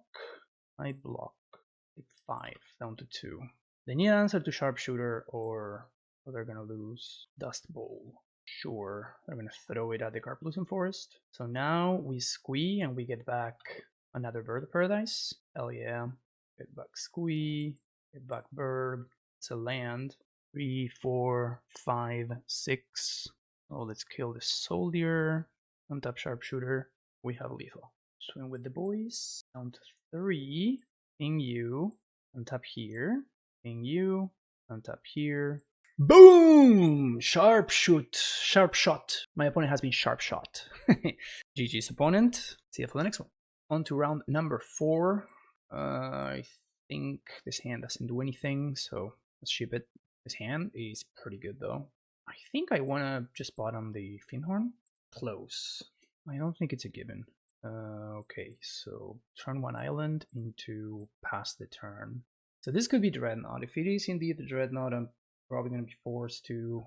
Take 5, down to 2. They need an answer to Sharpshooter, or they're gonna lose Dust Bowl. Sure, they're gonna throw it at the Carplucent Forest. So now we Squee and we get back another Bird of Paradise. Hell yeah. Get back Squee, get back Bird. It's a land. 3, 4, 5, 6. Oh, let's kill the soldier. Untap sharpshooter. We have lethal. Swing with the boys. Down to 3. Ping you. Untap here. Ping you. Untap here. Boom! Sharp shot. My opponent has been sharp shot. GG's opponent. See you for the next one. On to round number 4. I think this hand doesn't do anything, so let's ship it. This hand is pretty good though. I think I want to just bottom the Finhorn. Close. I don't think it's a given. Okay, so turn 1 island into pass the turn. So this could be Dreadnought. If it is indeed the Dreadnought, I'm probably going to be forced to...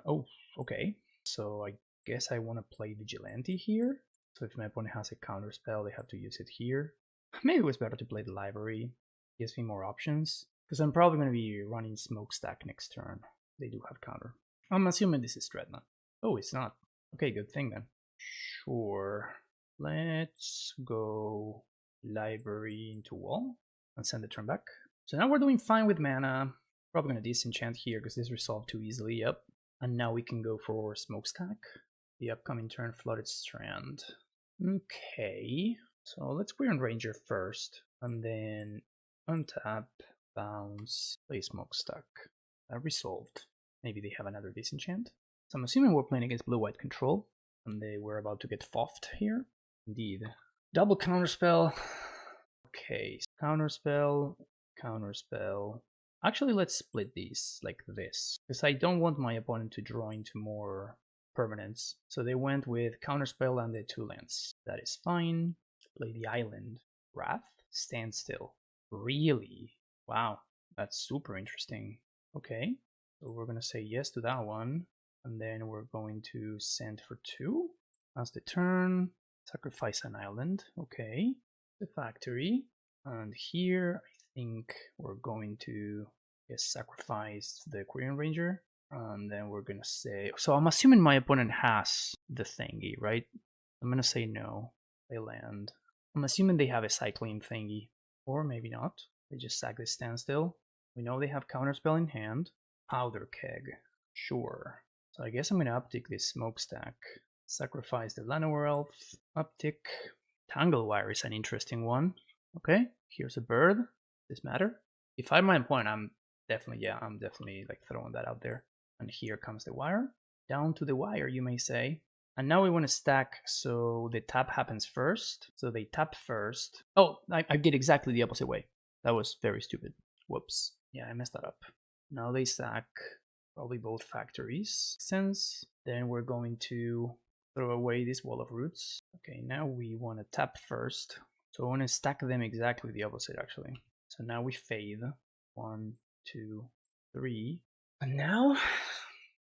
oh, okay. So I guess I want to play Vigilante here. So if my opponent has a counter spell, they have to use it here. Maybe it was better to play the Library. Gives me more options. Because I'm probably going to be running Smokestack next turn. They do have counter. I'm assuming this is Dreadnought. Oh, it's not. Okay, good thing then. Sure. Let's go Library into Wall and send the turn back. So now we're doing fine with mana. Probably going to disenchant here because this resolved too easily. Yep. And now we can go for Smokestack. The upcoming turn, Flooded Strand. Okay. So let's Queer and Ranger first. And then untap, bounce, play Smokestack. That resolved. Maybe they have another disenchant. So I'm assuming we're playing against blue-white control. And they were about to get foffed here. Indeed. Double counterspell. Okay. Counterspell. Counterspell. Actually, let's split these like this. Because I don't want my opponent to draw into more permanents. So they went with counterspell and the 2 lands. That is fine. Play the island. Wrath. Standstill. Really? Wow. That's super interesting. Okay. So we're going to say yes to that one. And then we're going to send for 2. That's the turn. Sacrifice an island. Okay. The factory. And here, I think we're going to sacrifice the Quirion Ranger. And then we're going to say... So I'm assuming my opponent has the thingy, right? I'm going to say no. They land. I'm assuming they have a cycling thingy. Or maybe not. They just sack the Standstill. We know they have Counterspell in hand. Powder Keg. Sure. So I guess I'm going to uptick this Smokestack. Sacrifice the Llanowar Elf. Uptick. Tanglewire is an interesting one. Okay, here's a bird. Does this matter? If I'm my opponent, I'm definitely like throwing that out there. And here comes the wire. Down to the wire, you may say. And now we want to stack so the tap happens first. So they tap first. Oh, I did exactly the opposite way. That was very stupid. Whoops. Yeah, I messed that up. Now they stack probably both factories. Sense. Then we're going to throw away this wall of roots. Okay, now we want to tap first. So I want to stack them exactly the opposite, actually. So now we fade. 1, 2, 3. And now, I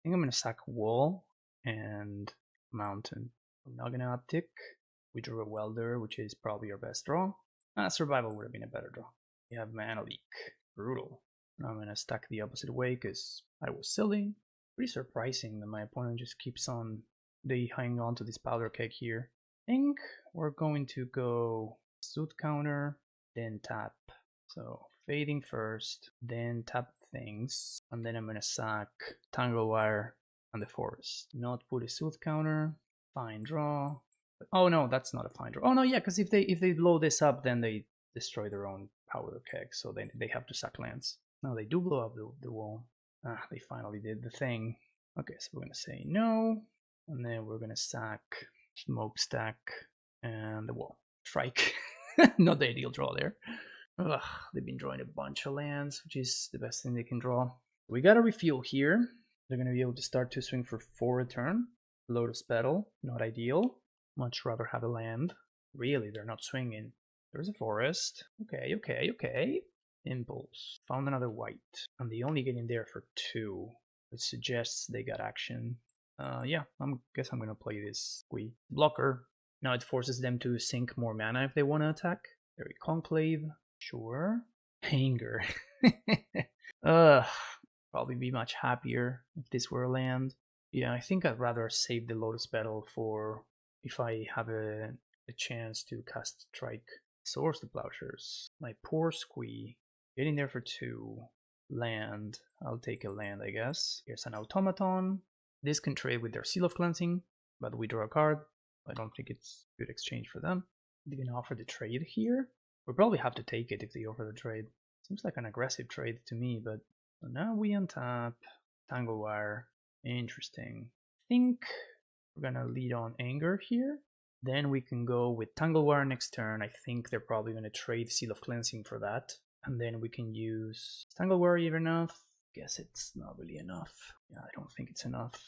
think I'm going to sack wall and mountain. We're not going to uptick. We drew a welder, which is probably our best draw. Survival would have been a better draw. We have mana leak. Brutal. Now I'm going to stack the opposite way because I was silly. Pretty surprising that my opponent just keeps on... They hang on to this powder keg here. I think we're going to go suit counter, then tap. So fading first, then tap things, and then I'm gonna sack Tangle Wire and the Forest. Not put a suit counter. Fine draw. Oh no, that's not a fine draw. Oh no, yeah, because if they blow this up, then they destroy their own powder keg, so they have to sack lands. No, they do blow up the wall. They finally did the thing. Okay, so we're gonna say no, and then we're gonna sack Smokestack and the wall. Strike. Not the ideal draw there. Ugh, they've been drawing a bunch of lands, which is the best thing they can draw. We got a refuel here. They're going to be able to start to swing for 4 a turn. Lotus Petal, not ideal. Much rather have a land. Really, they're not swinging. There's a forest. Okay. Impulse. Found another white. And they only get in there for 2. Which suggests they got action. Yeah, guess I'm going to play this squee. Blocker. Now it forces them to sink more mana if they want to attack. Very Conclave. Sure. Anger. Probably be much happier if this were a land. Yeah, I think I'd rather save the Lotus Petal for if I have a chance to cast Strike. Source the Plowshares. My poor squee. Getting there for 2. Land. I'll take a land, I guess. Here's an automaton. This can trade with their Seal of Cleansing, but we draw a card. I don't think it's good exchange for them. They're gonna offer the trade here. We'll probably have to take it if they offer the trade. Seems like an aggressive trade to me, but so now we untap Tangle Wire. Interesting. I think we're gonna lead on Anger here. Then we can go with Tangle Wire next turn. I think they're probably gonna trade Seal of Cleansing for that. And then we can use Tangle Wire even enough. Guess it's not really enough. Yeah, I don't think it's enough.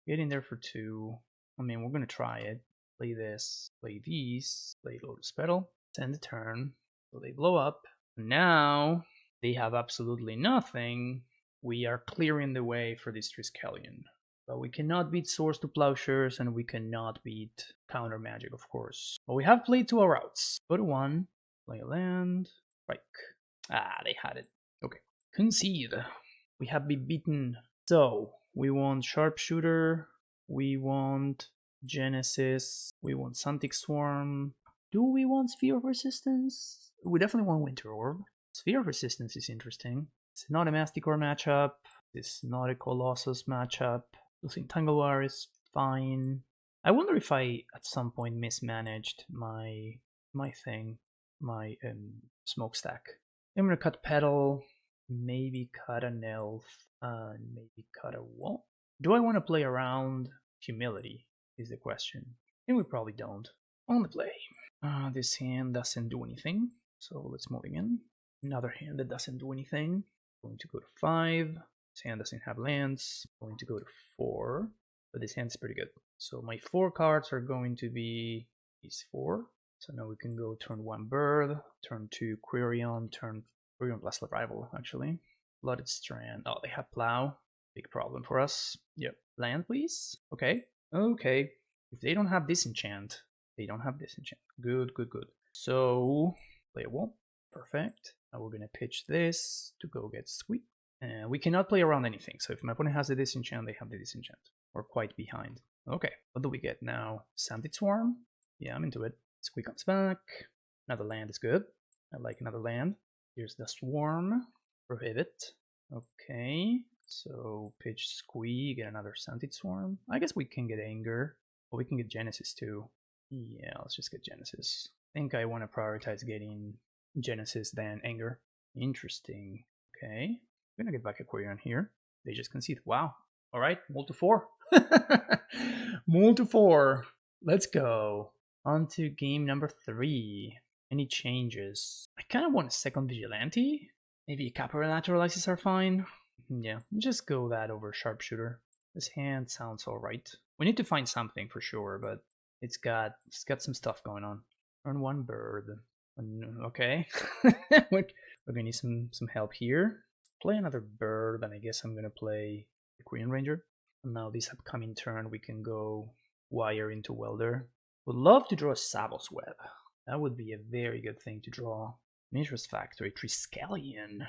Get in there for 2. I mean, we're gonna try it. Play this, play these, play Lotus Petal, send the turn. So they blow up. Now they have absolutely nothing. We are clearing the way for this Triskelion. But we cannot beat Swords to Plowshares, and we cannot beat Counter Magic, of course. But we have played 2 routes. Go to 1, play a land, strike. Ah, they had it. Okay. Concede. We have been beaten. So, we want Sharpshooter. We want Genesis. We want Santic Swarm. Do we want Sphere of Resistance? We definitely want Winter Orb. Sphere of Resistance is interesting. It's not a Masticore matchup. It's not a Colossus matchup. I think Tangle Wire is fine. I wonder if I, at some point, mismanaged my smokestack. I'm gonna cut Petal, maybe cut an Elf, and maybe cut a Wall. Do I want to play around Humility, is the question. And we probably don't. On the play. This hand doesn't do anything, so let's move in. Another hand that doesn't do anything. Going to go to 5. This hand doesn't have lands. Going to go to 4. But this hand's pretty good. So my 4 cards are going to be these 4. So now we can go turn 1 Bird, turn 2 Quirion, turn Quirion plus Arrival, actually. Blooded Strand. Oh, they have Plow. Big problem for us. Yep. Land, please. Okay. Okay. If they don't have Disenchant, they don't have Disenchant. Good, good, good. So, play a Wall. Perfect. Now we're going to pitch this to go get Squeak. And we cannot play around anything. So if my opponent has the Disenchant, they have the Disenchant. We're quite behind. Okay. What do we get now? Sandit Swarm? Yeah, I'm into it. Squeak comes back. Another land is good. I like another land. Here's the Swarm. Prohibit. Okay. So pitch Squeak, get another Sandit Swarm. I guess we can get Anger. But we can get Genesis too. Yeah, let's just get Genesis. I think I want to prioritize getting Genesis than Anger. Interesting. Okay. I'm gonna get back a Quirion here. They just concede. Wow. Alright, Mull to 4. Mull to 4. Let's go. On to game number 3. Any changes? I kind of want a second Vigilante. Maybe a Capra Naturalizes are fine. Yeah, just go that over Sharpshooter. This hand sounds alright. We need to find something for sure, but it's got some stuff going on. Turn 1 Bird. Okay. We're gonna need some help here. Play another Bird, and I guess I'm gonna play the Queen Ranger. And now this upcoming turn we can go Wire into Welder. Would love to draw a Savos Web. That would be a very good thing to draw. Nature's Factory, Triskelion.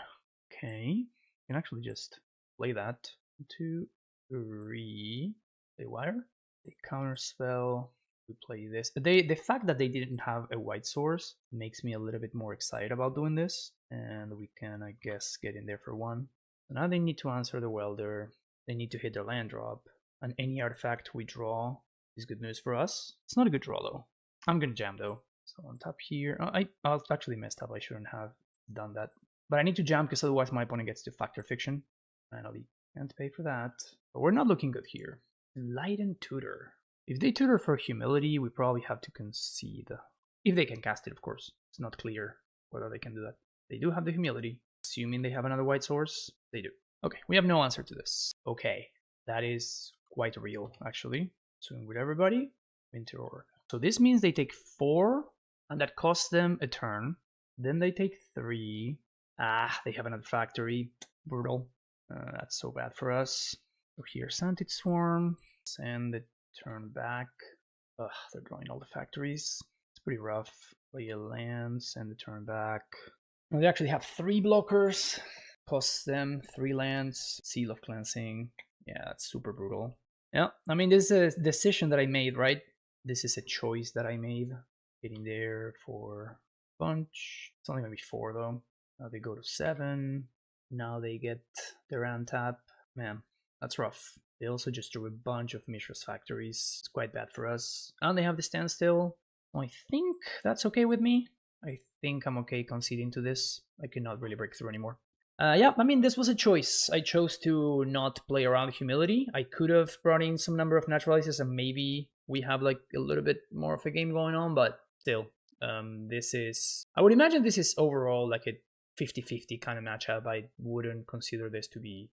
Okay. Can actually just play that. 2, 3. Play Wire. They counterspell. We play this. The fact that they didn't have a white source makes me a little bit more excited about doing this. And we can, I guess, get in there for 1. So now they need to answer the Welder. They need to hit their land drop. And any artifact we draw is good news for us. It's not a good draw though. I'm gonna jam though. So on top here, I actually messed up. I shouldn't have done that. But I need to jam because otherwise my opponent gets to Factor Fiction. Finally, can't pay for that. But we're not looking good here. Enlighten Tutor. If they tutor for Humility, we probably have to concede. If they can cast it, of course. It's not clear whether they can do that. They do have the Humility. Assuming they have another white source, they do. Okay, we have no answer to this. Okay, that is quite real, actually. Swing with everybody. Winter Orb. So this means they take 4, and that costs them a turn. Then they take 3. Ah, they have another factory. Brutal. That's so bad for us. So here, Sandit Swarm. Send the turn back. Ugh, they're drawing all the factories. It's pretty rough. Play a land, send the turn back. Well, they actually have 3 blockers. Costs them 3 lands. Seal of Cleansing. Yeah, that's super brutal. Yeah, I mean, this is a decision that I made, right? This is a choice that I made. Getting there for bunch. It's only going to be 4 though. Now they go to 7. Now they get their untap. Man, that's rough. They also just drew a bunch of Mishra's factories. It's quite bad for us. And they have the standstill. I think that's okay with me. I think I'm okay conceding to this. I cannot really break through anymore. Yeah, I mean, this was a choice. I chose to not play around humility. I could have brought in some number of naturalizers and maybe we have like a little bit more of a game going on, but still, this is... I would imagine this is overall like a 50-50 kind of matchup. I wouldn't consider this to be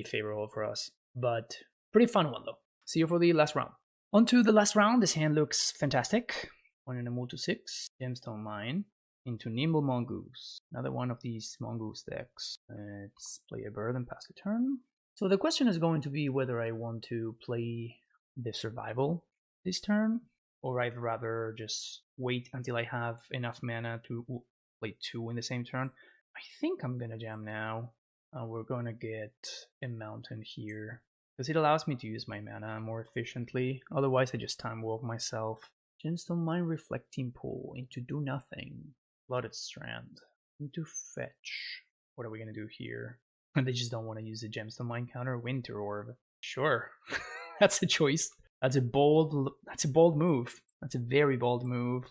favorable for us, but pretty fun one though. See you for the last round. On to the last round. This hand looks fantastic. One in a move to 6, Gemstone Mine, into Nimble Mongoose. Another one of these Mongoose decks. Let's play a bird and pass the turn. So the question is going to be whether I want to play the survival this turn, or I'd rather just wait until I have enough mana to play 2 in the same turn. I think I'm gonna jam now. We're gonna get a mountain here, because it allows me to use my mana more efficiently. Otherwise I just time warp myself. Gemstone Mine, Reflecting Pool, into Do Nothing, Flooded Strand, into Fetch. What are we gonna do here? They just don't want to use the Gemstone Mine counter. Winter Orb. Sure, that's a choice. That's a bold move. That's a very bold move.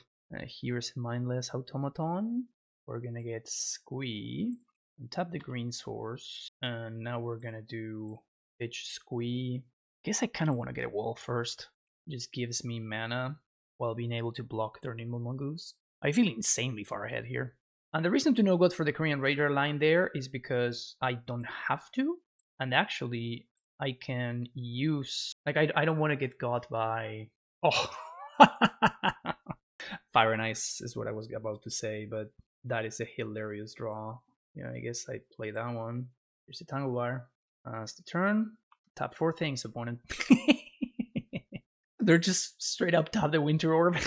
Here's Mindless Automaton. We're gonna get Squee and tap the green source, and now we're gonna do pitch Squee. I guess I kind of want to get a wall first. It just gives me mana while being able to block their Nimble Mongoose. I feel insanely far ahead here. And the reason to no good for the Korean Raider line there is because I don't have to, and actually I can use, like, I don't want to get got by, oh, Fire and Ice is what I was about to say, but that is a hilarious draw. Yeah, I guess I play that one. Here's the Tangle Wire. It's the turn. Tap 4 things, opponent. They're just straight up tap the Winter Orb.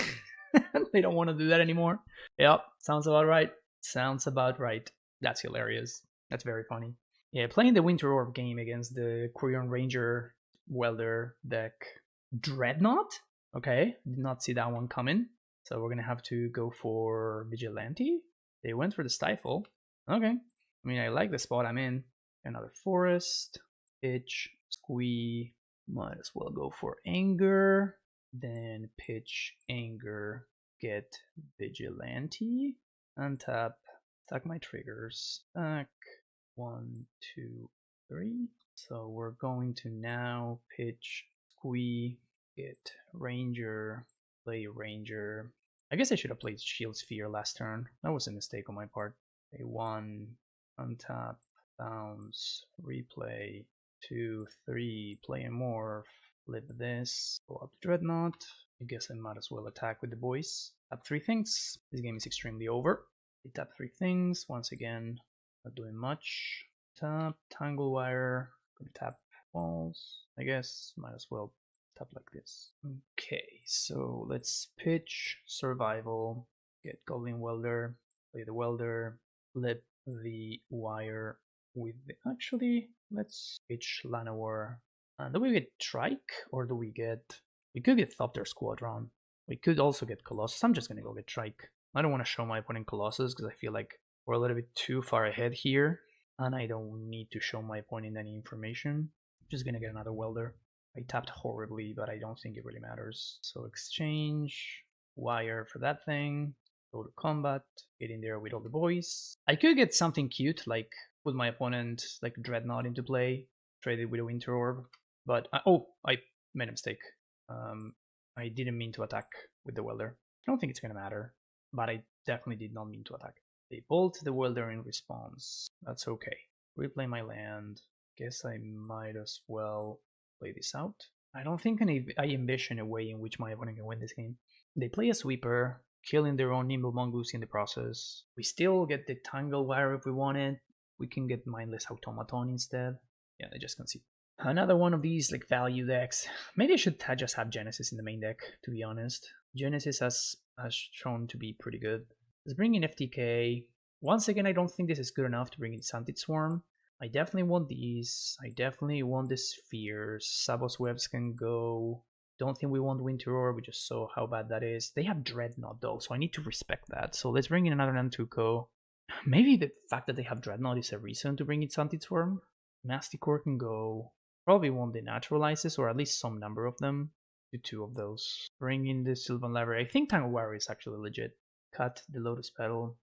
They don't want to do that anymore. Yep, sounds about right. Sounds about right. That's hilarious. That's very funny. Yeah, playing the Winter Orb game against the Korean Ranger Welder deck. ThreshNought? Okay, did not see that one coming. So we're gonna have to go for Vigilante. They went for the Stifle. Okay. I mean, I like the spot I'm in. Another Forest. Pitch. Squee. Might as well go for Anger. Then pitch Anger. Get Vigilante. Untap. Stack my triggers. Stack 1, 2, 3. So we're going to now pitch Squee. Get Ranger. Play Ranger. I guess I should have played Shield Sphere last turn. That was a mistake on my part. Play 1, untap, bounce, replay, 2, 3, play a morph, flip this, go up to ThreshNought. I guess I might as well attack with the boys. Tap 3 things. This game is extremely over. We tap 3 things. Once again, not doing much. Tap, Tangle Wire, gonna tap walls. I guess might as well tap like this. Okay, so let's pitch Survival, get Goblin Welder, play the Welder, flip the Wire with the... Actually, let's pitch Llanowar. And do we get Trike, or do we get... We could get Thopter Squadron. We could also get Colossus. I'm just gonna go get Trike. I don't want to show my opponent Colossus, because I feel like we're a little bit too far ahead here, and I don't need to show my opponent any information. I'm just gonna get another Welder. I tapped horribly, but I don't think it really matters. So exchange, Wire for that thing, go to combat, get in there with all the boys. I could get something cute, like put my opponent like ThreshNought into play, trade it with a Winter Orb, but I made a mistake. I didn't mean to attack with the Welder. I don't think it's gonna matter, but I definitely did not mean to attack. They bolt the Welder in response. That's okay. Replay my land. Guess I might as well play this out. I don't think I envision a way in which my opponent can win this game. They play a sweeper, killing their own Nimble Mongoose in the process. We still get the Tangle Wire if we want it. We can get Mindless Automaton instead. Yeah, they just concede. Another one of these like value decks. Maybe I should just have Genesis in the main deck, to be honest. Genesis has shown to be pretty good. Let's bring in FTK. Once again, I don't think this is good enough to bring in Santid Swarm. I definitely want these. I definitely want the Spheres. Sabos Webs can go. Don't think we want Winter Orb. We just saw how bad that is. They have ThreshNought though, so I need to respect that. So let's bring in another Nantuko. Maybe the fact that they have Dreadnought is a reason to bring in Santid Swarm. Masticore can go. Probably won't denaturalize this, or at least some number of them. Do two of those. Bring in the Sylvan Library. I think Tanglewire is actually legit. Cut the Lotus Petal.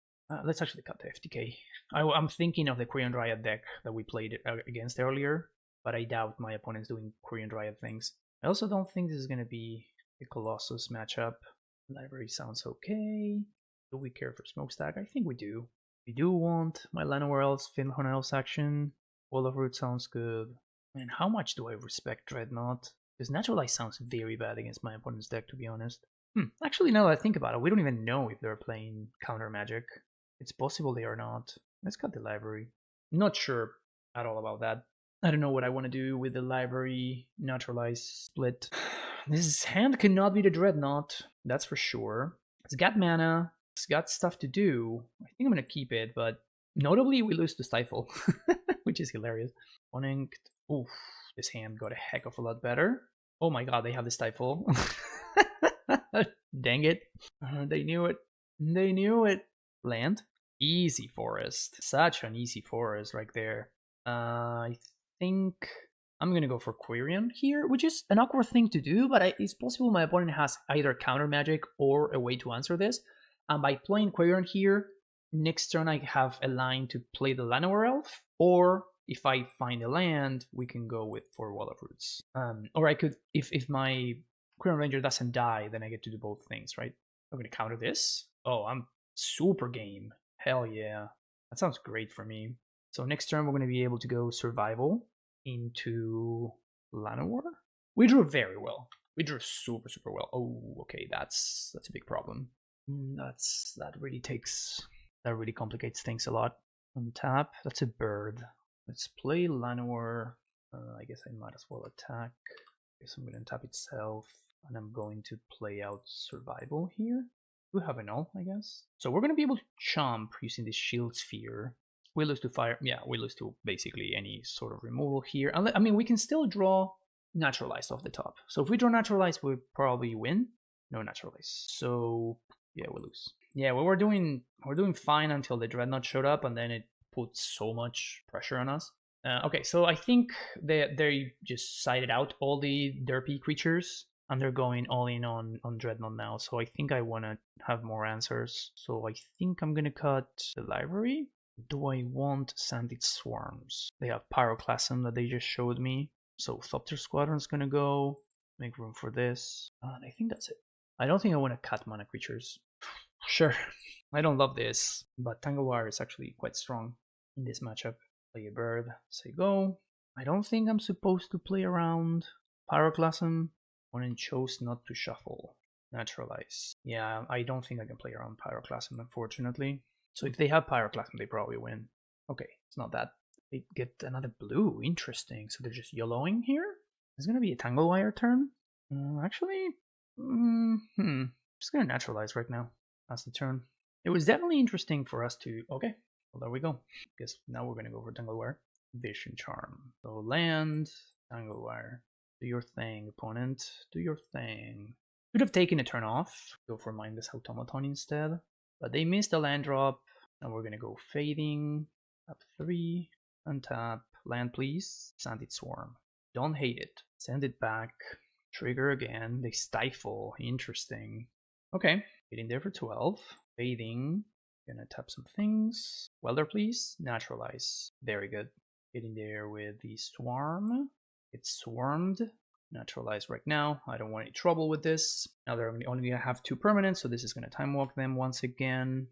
Let's actually cut the FTK. I'm thinking of the Quirion Dryad deck that we played against earlier, but I doubt my opponent's doing Quirion Dryad things. I also don't think this is going to be a Colossus matchup. Library sounds okay. Do we care for Smokestack? I think we do. We do want my Llanowar Elves, Finhorn Elves action. Wall of Root sounds good. And how much do I respect Dreadnought? Because Naturalize sounds very bad against my opponent's deck, to be honest. Actually, now that I think about it, we don't even know if they're playing counter magic. It's possible they are not. Let's cut the library. Not sure at all about that. I don't know what I want to do with the library Naturalize split. This hand cannot be the Dreadnought, that's for sure. It's got mana, it's got stuff to do. I think I'm going to keep it, but notably we lose to Stifle, which is hilarious. Opponent, oof, this hand got a heck of a lot better. Oh my god, they have the Stifle. Dang it. They knew it. They knew it. Land. Easy forest. Such an easy forest right there. I think I'm going to go for Quirion here, which is an awkward thing to do, but it's possible my opponent has either counter magic or a way to answer this. And by playing Quirion here, next turn I have a line to play the Llanowar Elf, or if I find a land, we can go with 4 Wall of Roots. Or I could, if my Quirion Ranger doesn't die, then I get to do both things, right? I'm going to counter this. Oh, I'm super game. Hell yeah. That sounds great for me. So next turn we're going to be able to go Survival into Llanowar. We drew very well. We drew super, super well. Oh, okay, that's a big problem. That really complicates things a lot. Untap, that's a bird. Let's play Llanowar. I guess I might as well attack. I guess I'm going to untap itself, and I'm going to play out Survival here. We have an ult, I guess. So we're going to be able to chomp using this Shield Sphere. We lose to fire. Yeah, we lose to basically any sort of removal here. I mean, we can still draw Naturalize off the top. So if we draw Naturalize, we probably win. No Naturalize. So yeah, we lose. Yeah, well, we're doing fine until the Dreadnought showed up, and then it put so much pressure on us. Okay, so I think they just sided out all the derpy creatures, and they're going all in on Dreadnought now. So I think I want to have more answers. So I think I'm gonna cut the library. Do I want Sanded Swarms? They have Pyroclasm that they just showed me. So Thopter Squadron's gonna go. Make room for this. And I think that's it. I don't think I want to cut mana creatures. Sure. I don't love this, but Tanglewire is actually quite strong in this matchup. Play a bird, say go. I don't think I'm supposed to play around Pyroclasm. Opponent chose not to shuffle. Naturalize. Yeah, I don't think I can play around Pyroclasm, unfortunately. So if they have Pyroclasm, they probably win. Okay, it's not that. They get another blue. Interesting. So they're just YOLOing here? It's going to be a Tanglewire turn? Actually, just going to Naturalize right now. That's the turn. It was definitely interesting for us to... Okay, well, there we go. Guess now we're going to go for Tanglewire. Vision Charm. So land, Tanglewire. Do your thing, opponent. Do your thing. Could have taken a turn off. Go for Mindless Automaton instead. But they missed a land drop. Now we're going to go Fading. Tap 3. Untap. Land, please. Sanded Swarm. Don't hate it. Send it back. Trigger again. They stifle. Interesting. Okay. Getting there for 12. Fading. Gonna tap some things. Welder, please. Naturalize. Very good. Getting there with the Swarm. It's swarmed. Naturalize right now. I don't want any trouble with this. Now they're only gonna have 2 permanents, so this is gonna time walk them once again.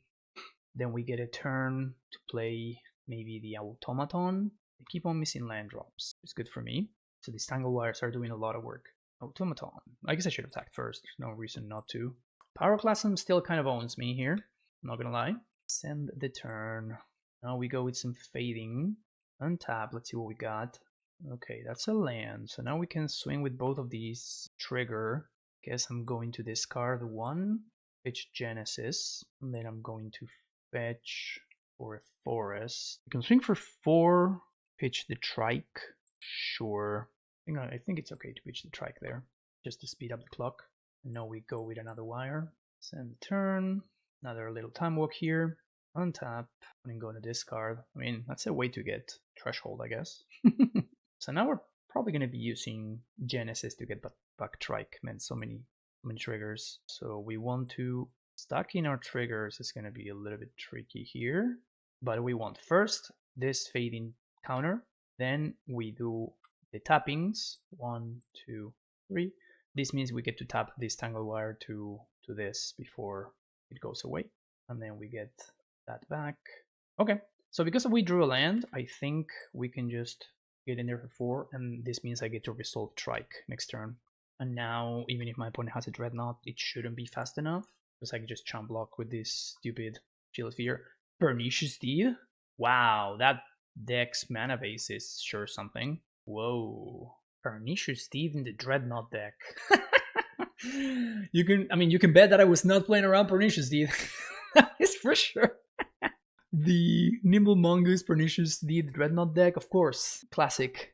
Then we get a turn to play maybe the Automaton. They keep on missing land drops. It's good for me. So these Tanglewires are doing a lot of work. Automaton. I guess I should have attacked first. There's no reason not to. Pyroclasm still kind of owns me here. I'm not gonna lie. Send the turn. Now we go with some Fading. Untap. Let's see what we got. Okay, that's a land. So now we can swing with both of these. Trigger. Guess I'm going to discard 1. Fetch Genesis. And then I'm going to fetch for a forest. You can swing for 4. Pitch the Trike. Sure. I think it's okay to pitch the Trike there. Just to speed up the clock. And now we go with another wire. Send the turn. Another little time walk here. untap, and then go to discard. I mean, that's a way to get threshold, I guess. So now we're probably going to be using Genesis to get back Trike. Man, so many triggers. So we want to stack in our triggers. It's going to be a little bit tricky here, but we want first this fading counter. Then we do the tappings. 1, 2, 3. This means we get to tap this tangle wire to this before it goes away, and then we get that back. Okay, so because we drew a land, I think we can just get in there for 4, and this means I get to resolve Trike next turn. And now, even if my opponent has a ThreshNought, it shouldn't be fast enough, because I can just chump block with this stupid Shield Sphere. Pernicious Deed? Wow, that deck's mana base is sure something. Whoa. Pernicious Deed in the ThreshNought deck. You can bet that I was not playing around Pernicious Deed. It's for sure. The Nimble Mongoose Pernicious Deed ThreshNought deck, of course. Classic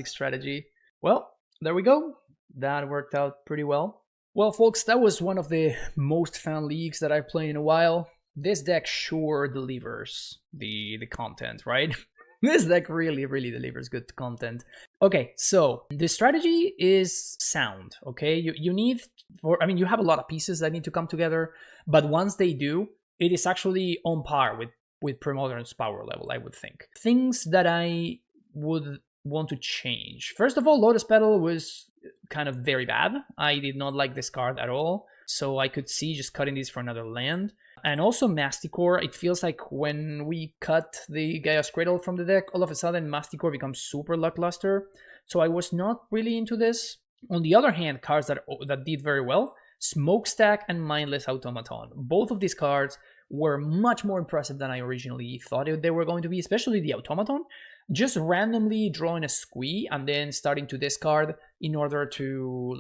strategy. Well, there we go. That worked out pretty well. Well, folks, that was one of the most fun leagues that I've played in a while. This deck sure delivers the content, right? This deck really delivers good content. Okay, so the strategy is sound, okay? You need, you have a lot of pieces that need to come together, but once they do, it is actually on par with Premodern's power level, I would think. Things that I would want to change. First of all, Lotus Petal was kind of very bad. I did not like this card at all, so I could see just cutting this for another land. And also Masticore, it feels like when we cut the Gaia's Cradle from the deck, all of a sudden Masticore becomes super lackluster. So I was not really into this. On the other hand, cards that did very well, Smokestack and Mindless Automaton. Both of these cards were much more impressive than I originally thought they were going to be, especially the Automaton. Just randomly drawing a squee and then starting to discard in order to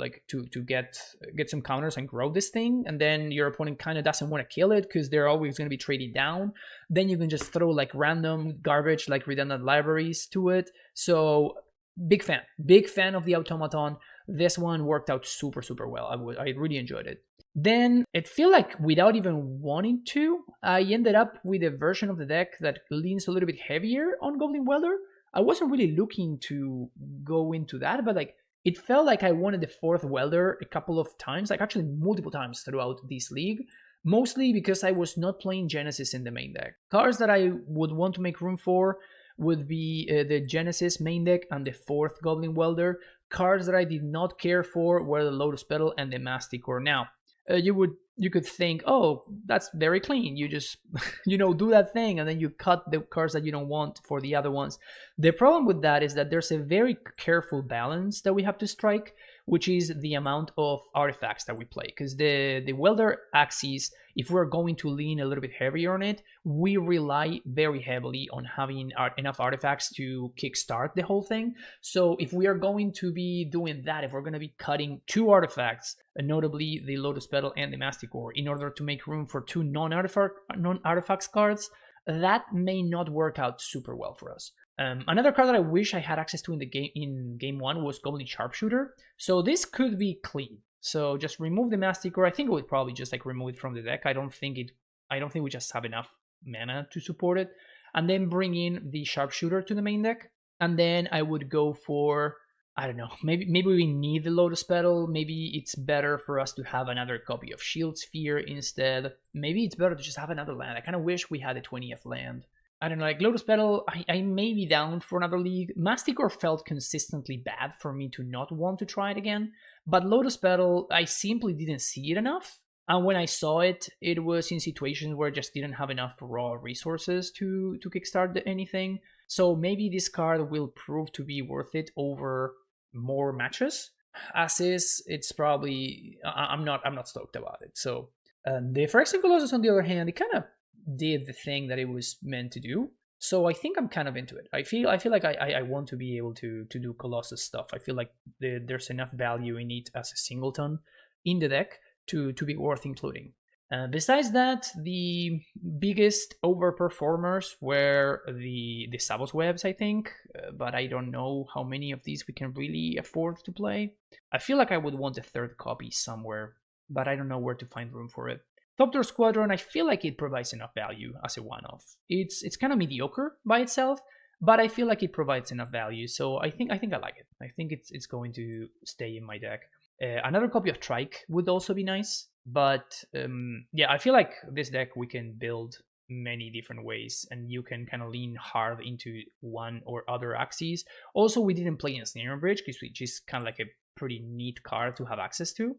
get some counters and grow this thing, and then your opponent kind of doesn't want to kill it because they're always going to be trading down. Then you can just throw like random garbage like redundant libraries to it. So big fan of the Automaton. This one worked out super well. I really enjoyed it. Then it feel like without even wanting to, I ended up with a version of the deck that leans a little bit heavier on Goblin Welder. I wasn't really looking to go into that, but like it felt like I wanted the 4th Welder a couple of times, like actually multiple times throughout this league, mostly because I was not playing Genesis in the main deck. Cards that I would want to make room for would be the Genesis main deck and the 4th Goblin Welder. Cards that I did not care for were the Lotus Petal and the Masticore. Now, you could think, oh, that's very clean. You just do that thing and then you cut the cards that you don't want for the other ones. The problem with that is that there's a very careful balance that we have to strike, which is the amount of artifacts that we play. Because the Welder axis, if we're going to lean a little bit heavier on it, we rely very heavily on having enough artifacts to kickstart the whole thing. So if we are going to be doing that, if we're going to be cutting 2 artifacts, notably the Lotus Petal and the Masticore, in order to make room for 2 non-artifacts cards, that may not work out super well for us. Another card that I wish I had access to in game 1 was Goblin Sharpshooter. So this could be clean. So just remove the Masticore. I think it would probably just like remove it from the deck. I don't think we just have enough mana to support it. And then bring in the Sharpshooter to the main deck. And then I would go for, I don't know, maybe we need the Lotus Petal. Maybe it's better for us to have another copy of Shield Sphere instead. Maybe it's better to just have another land. I kind of wish we had a 20th land. I don't know, like Lotus Petal, I may be down for another league. Masticore felt consistently bad for me to not want to try it again. But Lotus Petal, I simply didn't see it enough. And when I saw it, it was in situations where I just didn't have enough raw resources to kickstart anything. So maybe this card will prove to be worth it over more matches. As is, it's probably, I'm not stoked about it. So the Phyrexian Colossus, on the other hand, it kind of did the thing that it was meant to do. So I think I'm kind of into it. I feel like I want to be able to do Colossus stuff. I feel like there's enough value in it as a singleton in the deck to be worth including. Besides that, the biggest overperformers were the Savos Webs, I think, but I don't know how many of these we can really afford to play. I feel like I would want a 3rd copy somewhere, but I don't know where to find room for it. Thopter Squadron, I feel like it provides enough value as a one-off. It's kind of mediocre by itself, but I feel like it provides enough value, so I think I like it. I think it's going to stay in my deck. Another copy of Trike would also be nice, but yeah, I feel like this deck we can build many different ways, and you can kind of lean hard into one or other axes. Also, we didn't play in Snare Bridge, which is kind of like a pretty neat card to have access to.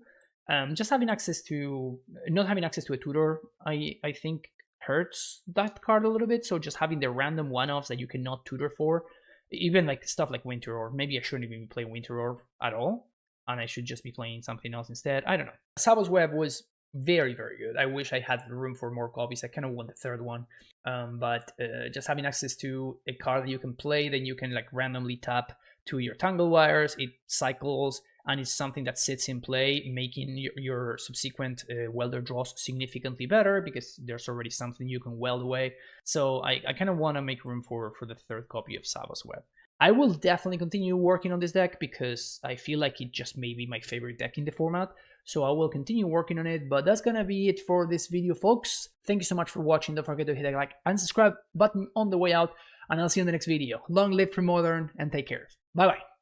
Just having access to, not having access to a tutor, I think hurts that card a little bit. So just having the random one-offs that you cannot tutor for, even like stuff like Winter Orb, maybe I shouldn't even be playing Winter Orb at all, and I should just be playing something else instead. I don't know. Sabo's Web was very, very good. I wish I had room for more copies. I kind of want the third one, but just having access to a card that you can play, then you can like randomly tap to your Tangle Wires, it cycles, and it's something that sits in play, making your subsequent welder draws significantly better because there's already something you can weld away. So I kind of want to make room for the third copy of Sabo's Web. I will definitely continue working on this deck because I feel like it just may be my favorite deck in the format. So I will continue working on it, but that's gonna be it for this video, folks. Thank you so much for watching. Don't forget to hit that like and subscribe button on the way out, and I'll see you in the next video. Long live Premodern, and take care. Bye bye.